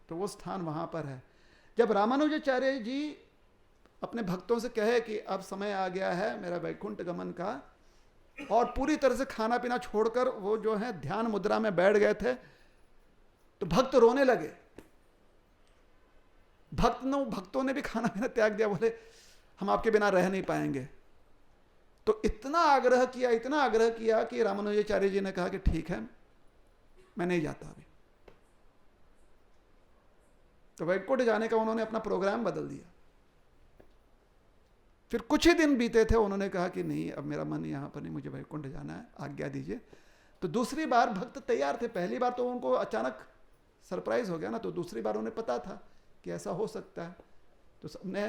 तो वो स्थान वहां पर है। जब रामानुजाचार्य जी अपने भक्तों से कहे कि अब समय आ गया है मेरा वैकुंठ गमन का, और पूरी तरह से खाना पीना छोड़कर वो जो है ध्यान मुद्रा में बैठ गए थे, तो भक्त रोने लगे। भक्तों ने भी खाना पीना त्याग दिया, बोले हम आपके बिना रह नहीं पाएंगे। तो इतना आग्रह किया कि रामानुजाचार्य जी ने कहा कि ठीक है, मैं नहीं जाता अभी। तो वैकुंठ जाने का उन्होंने अपना प्रोग्राम बदल दिया। फिर कुछ ही दिन बीते थे, उन्होंने कहा कि नहीं, अब मेरा मन यहाँ पर नहीं, मुझे वैकुंठ जाना है, आज्ञा दीजिए। तो दूसरी बार भक्त तैयार थे। पहली बार तो उनको अचानक सरप्राइज हो गया ना, तो दूसरी बार उन्हें पता था कि ऐसा हो सकता है। तो सबने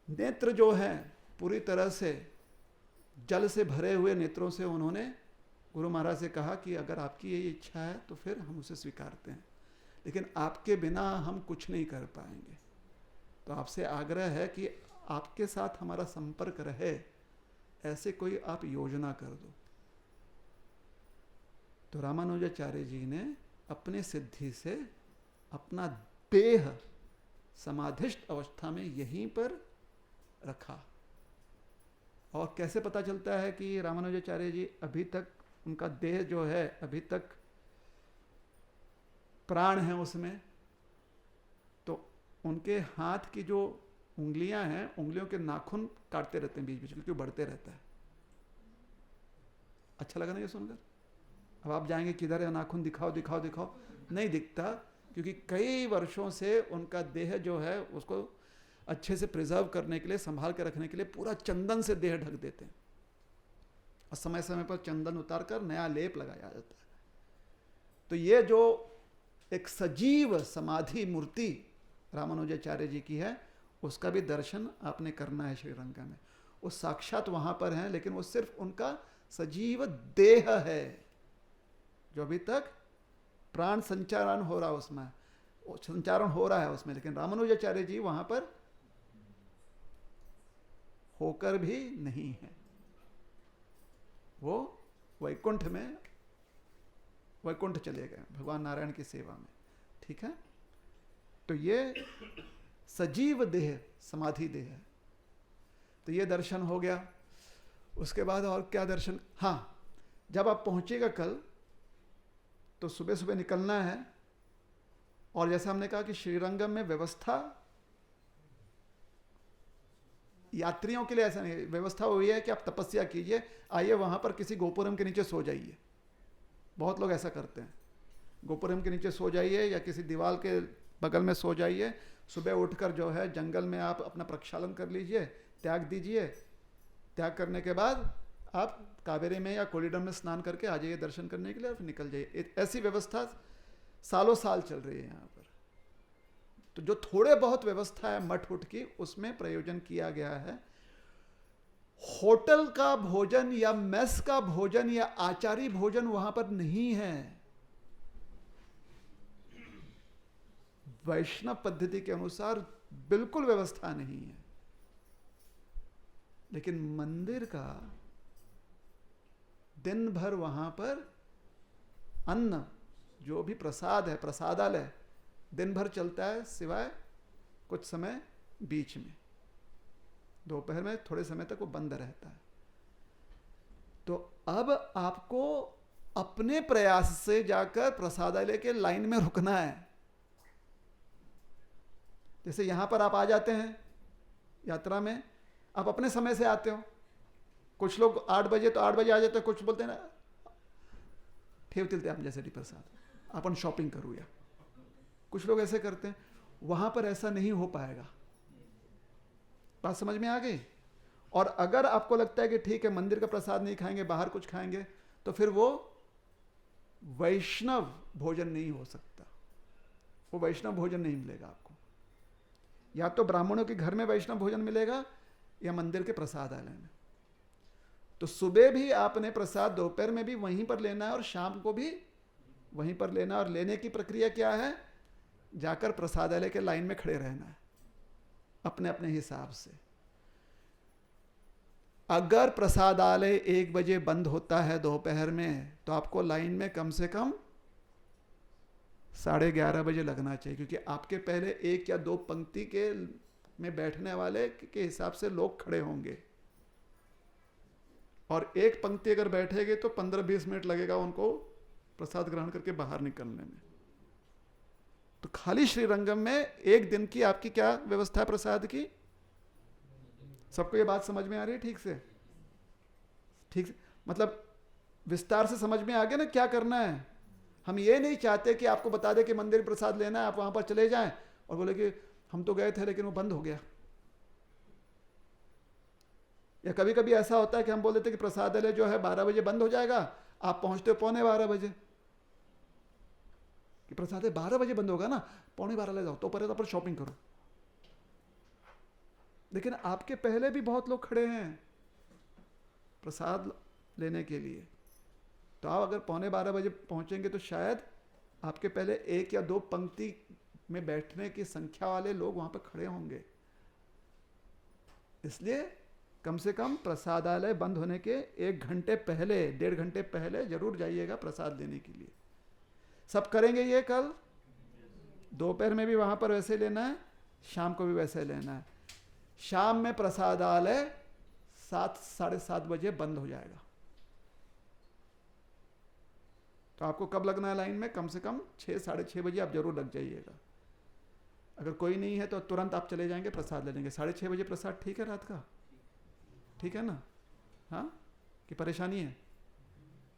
नेत्र जो है पूरी तरह से जल से भरे हुए नेत्रों से उन्होंने गुरु महाराज से कहा कि अगर आपकी ये इच्छा है तो फिर हम उसे स्वीकारते हैं, लेकिन आपके बिना हम कुछ नहीं कर पाएंगे। तो आपसे आग्रह है कि आपके साथ हमारा संपर्क रहे, ऐसे कोई आप योजना कर दो। तो रामानुजाचार्य जी ने अपने सिद्धि से अपना देह समाधिष्ट अवस्था में यहीं पर रखा। और कैसे पता चलता है कि रामानुजाचार्य जी अभी तक, उनका देह जो है अभी तक प्राण है उसमें, तो उनके हाथ की जो उंगलियां हैं, उंगलियों के नाखून काटते रहते हैं बीच बीच में, क्योंकि बढ़ते रहता है। अच्छा लगा ना ये सुनकर? अब आप जाएंगे किधर है नाखून, दिखाओ दिखाओ दिखाओ, नहीं दिखता, क्योंकि कई वर्षों से उनका देह जो है उसको अच्छे से प्रिजर्व करने के लिए, संभाल कर रखने के लिए पूरा चंदन से देह ढक देते हैं, और समय समय पर चंदन उतार कर नया लेप लगाया जाता है। तो ये जो एक सजीव समाधि मूर्ति रामानुजाचार्य जी की है, उसका भी दर्शन आपने करना है श्रीरंगा में। वो साक्षात वहां पर हैं, लेकिन वो सिर्फ उनका सजीव देह है, जो अभी तक प्राण संचारण हो रहा है उसमें, संचारण हो रहा है उसमें, लेकिन रामानुजाचार्य जी वहां पर होकर भी नहीं है, वो वैकुंठ में, वैकुंठ चले गए भगवान नारायण की सेवा में। ठीक है, तो ये सजीव देह समाधि देह है। तो ये दर्शन हो गया। उसके बाद और क्या दर्शन, हाँ, जब आप पहुंचेगा कल तो सुबह सुबह निकलना है, और जैसा हमने कहा कि श्रीरंगम में व्यवस्था यात्रियों के लिए ऐसा नहीं, व्यवस्था हुई है कि आप तपस्या कीजिए, आइए वहां पर किसी गोपुरम के नीचे सो जाइए। बहुत लोग ऐसा करते हैं, गोपुरम के नीचे सो जाइए या किसी दीवार के बगल में सो जाइए, सुबह उठकर जो है जंगल में आप अपना प्रक्षालन कर लीजिए, त्याग दीजिए, त्याग करने के बाद आप कावेरी में या कोलिडम में स्नान करके आ जाइए दर्शन करने के लिए और फिर निकल जाइए। ऐसी व्यवस्था सालों साल चल रही है यहाँ पर। तो जो थोड़े बहुत व्यवस्था है मठ उठ की, उसमें प्रयोजन किया गया है। होटल का भोजन या मेस का भोजन या आचारी भोजन वहां पर नहीं है। वैष्णव पद्धति के अनुसार बिल्कुल व्यवस्था नहीं है, लेकिन मंदिर का दिन भर वहां पर अन्न, जो भी प्रसाद है, प्रसादालय दिन भर चलता है, सिवाय कुछ समय बीच में, दोपहर में थोड़े समय तक वो बंद रहता है। तो अब आपको अपने प्रयास से जाकर प्रसादालय के लाइन में रुकना है। जैसे यहां पर आप आ जाते हैं यात्रा में, आप अपने समय से आते हो, कुछ लोग 8 बजे तो 8 बजे आ जाते हैं, कुछ बोलते हैं ना ठेवतील आमच्यासाठी प्रसाद, आपण शॉपिंग करूया, कुछ लोग ऐसे करते हैं। वहां पर ऐसा नहीं हो पाएगा। बात समझ में आ गई? और अगर आपको लगता है कि ठीक है मंदिर का प्रसाद नहीं खाएंगे, बाहर कुछ खाएंगे, तो फिर वो वैष्णव भोजन नहीं हो सकता, वो वैष्णव भोजन नहीं मिलेगा आपको। या तो ब्राह्मणों के घर में वैष्णव भोजन मिलेगा या मंदिर के प्रसादालय में। तो सुबह भी आपने प्रसाद दोपहर में भी वहीं पर लेना है और शाम को भी वहीं पर लेना। और लेने की प्रक्रिया क्या है? जाकर प्रसादालय के लाइन में खड़े रहना है अपने अपने हिसाब से। अगर प्रसादालय 1 बजे बंद होता है दोपहर में, तो आपको लाइन में कम से कम 11:30 बजे लगना चाहिए, क्योंकि आपके पहले 1 या 2 पंक्ति के में बैठने वाले के हिसाब से लोग खड़े होंगे, और एक पंक्ति अगर बैठेगे तो 15-20 मिनट लगेगा उनको प्रसाद ग्रहण करके बाहर निकलने में। तो खाली श्रीरंगम में 1 दिन की आपकी क्या व्यवस्था है प्रसाद की? सबको ये बात समझ में आ रही है ठीक से? ठीक से मतलब विस्तार से समझ में आ गया ना क्या करना है? हम ये नहीं चाहते कि आपको बता दे कि मंदिर प्रसाद लेना है, आप वहां पर चले जाएं और बोले कि हम तो गए थे लेकिन वो बंद हो गया। या कभी कभी ऐसा होता है कि हम बोल देते कि प्रसादालय जो है 12 बजे बंद हो जाएगा, आप पहुंचते हो 11:15 बजे, कि प्रसादालय 12 बजे बंद होगा ना, 11:15 ले जाओ, तो पर अपन शॉपिंग करो। लेकिन आपके पहले भी बहुत लोग खड़े हैं प्रसाद लेने के लिए, तो आप अगर 11:15 बजे पहुंचेंगे तो शायद आपके पहले 1 या 2 पंक्ति में बैठने की संख्या वाले लोग वहां पर खड़े होंगे। इसलिए कम से कम प्रसादालय बंद होने के 1 घंटे पहले, 1.5 घंटे पहले जरूर जाइएगा प्रसाद लेने के लिए। सब करेंगे ये कल? दोपहर में भी वहां पर वैसे लेना है, शाम को भी वैसे लेना है। शाम में प्रसादालय 7, 7:30 बजे बंद हो जाएगा। तो आपको कब लगना है लाइन में? कम से कम 6, 6:30 बजे आप जरूर लग जाइएगा। अगर कोई नहीं है तो तुरंत आप चले जाएंगे, प्रसाद ले लेंगे। 6:30 बजे प्रसाद ठीक है रात का? ठीक है ना? हाँ, कि परेशानी है?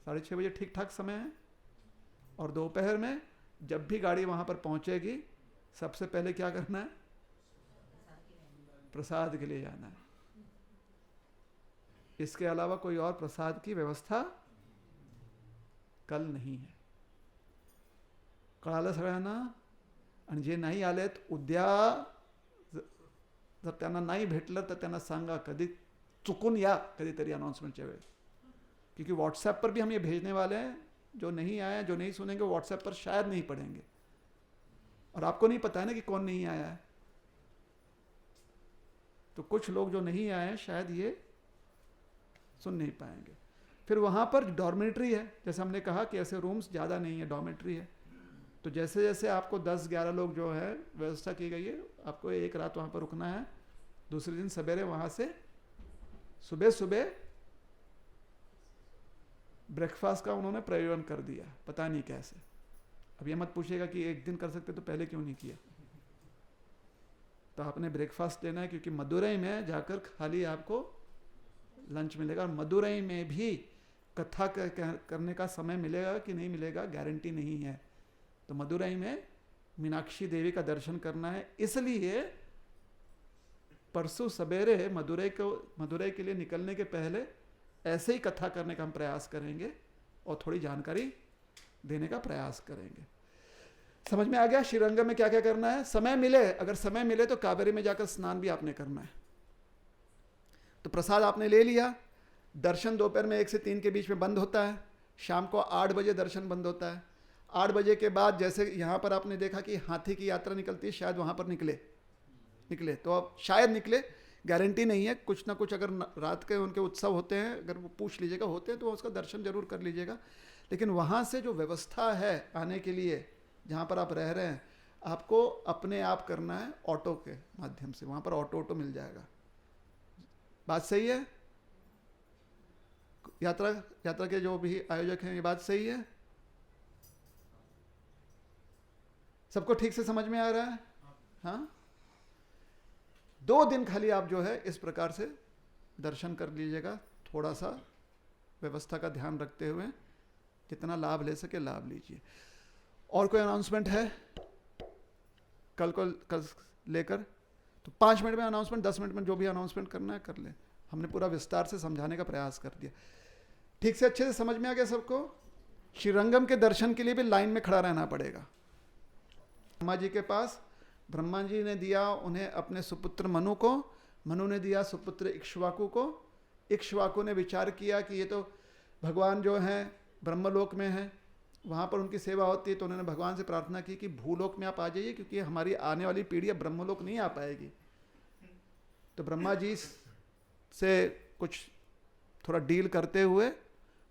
6:30 बजे ठीक ठाक समय है। और दोपहर में जब भी गाड़ी वहां पर पहुंचेगी, सबसे पहले क्या करना है? प्रसाद के लिए जाना है। इसके अलावा कोई और प्रसाद की व्यवस्था कल नहीं है। कळालं सगळ्यांना? आणि जे नाही आलेत, उद्या जर त्यांना नाही भेटलं तर त्यांना सांगा, कधी चुकून या कधीतरी अनाउन्समेंटच्या वेळेस, क्योंकि व्हाट्सएप पर भी हम ये भेजने वाले हैं, जो नहीं आया, जो नहीं सुनेंगे व्हाट्सएप पर शायद नहीं पढ़ेंगे, और आपको नहीं पता है ना कि कौन नहीं आया है। तो कुछ लोग जो नहीं आए हैं शायद ये सुन नहीं पाएंगे। फिर वहाँ पर डॉर्मेट्री है, जैसे हमने कहा कि ऐसे रूम्स ज़्यादा नहीं है, डॉर्मेट्री है। तो जैसे जैसे आपको 10-11 लोग जो है व्यवस्था की गई है, आपको एक रात वहाँ पर रुकना है, दूसरे दिन सवेरे वहाँ से सुबह सुबह ब्रेकफास्ट का उन्होंने प्रयोजन कर दिया, पता नहीं कैसे। अब ये मत पूछिएगा कि एक दिन कर सकते तो पहले क्यों नहीं किया। तो आपने ब्रेकफास्ट लेना है, क्योंकि मदुरई में जाकर खाली आपको लंच मिलेगा, और मदुरई में भी कथा करने का समय मिलेगा कि नहीं मिलेगा गारंटी नहीं है। तो मदुरई में मीनाक्षी देवी का दर्शन करना है, इसलिए परसों सवेरे मदुरई के लिए निकलने के पहले ऐसे ही कथा करने का हम प्रयास करेंगे और थोड़ी जानकारी देने का प्रयास करेंगे। समझ में आ गया श्रीरंगम में क्या क्या करना है? समय मिले, अगर समय मिले तो कावेरी में जाकर स्नान भी आपने करना है। तो प्रसाद आपने ले लिया, दर्शन दोपहर में 1 से 3 के बीच में बंद होता है, शाम को 8 बजे दर्शन बंद होता है। 8 बजे के बाद जैसे यहाँ पर आपने देखा कि हाथी की यात्रा निकलती है, शायद वहाँ पर निकले तो अब शायद निकले, गारंटी नहीं है। कुछ ना कुछ अगर रात के उनके उत्सव होते हैं, अगर वो पूछ लीजिएगा होते हैं तो उसका दर्शन जरूर कर लीजिएगा। लेकिन वहाँ से जो व्यवस्था है आने के लिए, जहाँ पर आप रह रहे हैं, आपको अपने आप करना है ऑटो के माध्यम से। वहाँ पर ऑटो मिल जाएगा। बात सही है? यात्रा के जो भी आयोजक हैं, ये बात सही है? सबको ठीक से समझ में आ रहा है? हाँ, 2 दिन खाली आप जो है इस प्रकार से दर्शन कर लीजिएगा, थोड़ा सा व्यवस्था का ध्यान रखते हुए जितना लाभ ले सके लाभ लीजिए। और कोई अनाउंसमेंट है कल लेकर? तो 5 मिनट में अनाउंसमेंट, 10 मिनट में जो भी अनाउंसमेंट करना है कर ले। हमने पूरा विस्तार से समझाने का प्रयास कर दिया। ठीक से अच्छे से समझ में आ गया सबको? श्रीरंगम के दर्शन के लिए भी लाइन में खड़ा रहना पड़ेगा। ब्रह्मा जी के पास ब्रह्मा जी ने दिया उन्हें अपने सुपुत्र मनु को, मनु ने दिया सुपुत्र इक्ष्वाकु को। इक्ष्वाकु ने विचार किया कि ये तो भगवान जो हैं ब्रह्मलोक में हैं, वहाँ पर उनकी सेवा होती है, तो उन्होंने भगवान से प्रार्थना की कि भूलोक में आप आ जाइए, क्योंकि हमारी आने वाली पीढ़ी अब ब्रह्मलोक नहीं आ पाएगी। तो ब्रह्मा जी से कुछ थोड़ा डील करते हुए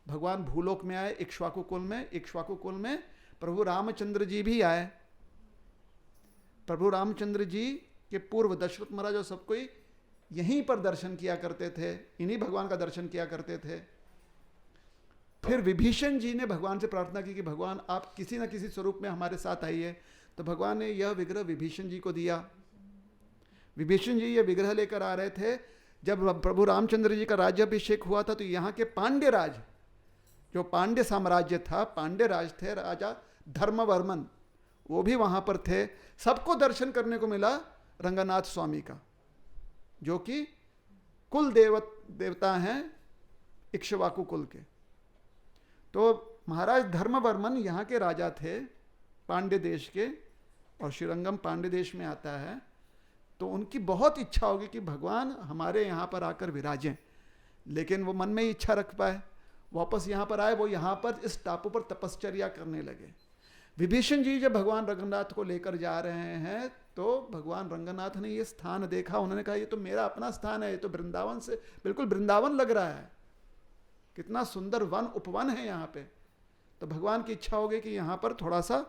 भगवान भूलोक में आए, इक्ष्वाकु कुल में। इक्ष्वाकु कुल में प्रभु रामचंद्र जी भी आए। प्रभु रामचंद्र जी के पूर्व दशरथ महाराज और सब कोई यहीं पर दर्शन किया करते थे, इन्हीं भगवान का दर्शन किया करते थे। फिर विभीषण जी ने भगवान से प्रार्थना की कि भगवान आप किसी न किसी स्वरूप में हमारे साथ आइए। तो भगवान ने यह विग्रह विभीषण जी को दिया। विभीषण जी ये विग्रह लेकर आ रहे थे। जब प्रभु रामचंद्र जी का राज्याभिषेक हुआ था तो यहाँ के पांड्य राज, जो पांड्य साम्राज्य था, पांड्य राज थे, राजा धर्मवर्मन, वो भी वहाँ पर थे। सबको दर्शन करने को मिला रंगनाथ स्वामी का, जो कि कुल देवता हैं इक्ष्वाकु कुल के। तो महाराज धर्मवर्मन यहाँ के राजा थे, पांड्य देश के, और श्रीरंगम पांड्य देश में आता है। तो उनकी बहुत इच्छा होगी कि भगवान हमारे यहाँ पर आकर विराजें, लेकिन वो मन में ही इच्छा रख पाए, वापस यहाँ पर आए। वो यहाँ पर इस टापू पर तपश्चर्या करने लगे। विभीषण जी जब भगवान रंगनाथ को लेकर जा रहे हैं तो भगवान रंगनाथ ने ये स्थान देखा। उन्होंने कहा ये तो मेरा अपना स्थान है, ये तो वृंदावन से बिल्कुल वृंदावन लग रहा है, कितना सुंदर वन उपवन है यहाँ पे। तो भगवान की इच्छा होगी कि यहाँ पर थोड़ा सा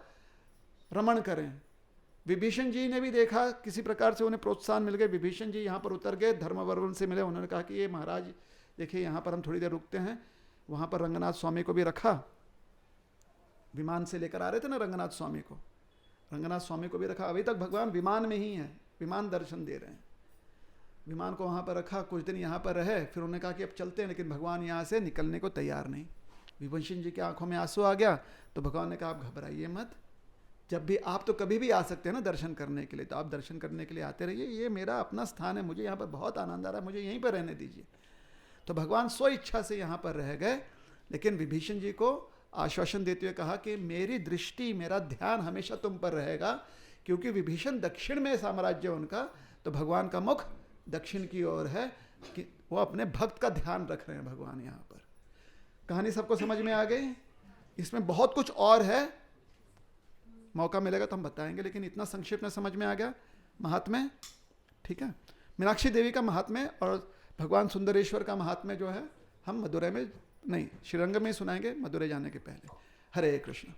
रमण करें। विभीषण जी ने भी देखा, किसी प्रकार से उन्हें प्रोत्साहन मिल गए। विभीषण जी यहाँ पर उतर गए, धर्मवर्मन से मिले। उन्होंने कहा कि ये महाराज देखिए यहाँ पर हम थोड़ी देर रुकते हैं। वहाँ पर रंगनाथ स्वामी को भी रखा, विमान से लेकर आ रहे थे ना रंगनाथ स्वामी को, रंगनाथ स्वामी को भी रखा। अभी तक भगवान विमान में ही हैं, विमान दर्शन दे रहे हैं। विमान को वहाँ पर रखा, कुछ दिन यहाँ पर रहे, फिर उन्होंने कहा कि अब चलते हैं, लेकिन भगवान यहाँ से निकलने को तैयार नहीं। विभीषण जी की आंखों में आंसू आ गया। तो भगवान ने कहा आप घबराइए मत, जब भी आप तो कभी भी आ सकते हैं ना दर्शन करने के लिए, तो आप दर्शन करने के लिए आते रहिए, ये मेरा अपना स्थान है, मुझे यहाँ पर बहुत आनंद आ रहा है, मुझे यहीं पर रहने दीजिए। तो भगवान स्व इच्छा से यहाँ पर रह गए, लेकिन विभीषण जी को आश्वासन देते हुए कहा कि मेरी दृष्टि, मेरा ध्यान हमेशा तुम पर रहेगा, क्योंकि विभीषण दक्षिण में साम्राज्य उनका, तो भगवान का मुख दक्षिण की ओर है। कि वो अपने भक्त का ध्यान रख रहे हैं भगवान यहाँ पर। कहानी सबको समझ में आ गई? इसमें बहुत कुछ और है, मौका मिलेगा तो हम बताएंगे, लेकिन इतना संक्षिप्त में समझ में आ गया महात्म्य। ठीक है, मीनाक्षी देवी का महात्म्य और भगवान सुंदरेश्वर का महात्म्य जो है हम मदुरै में नहीं, श्रीरंगम में ही सुनाएंगे, मदुरै जाने के पहले। हरे कृष्ण।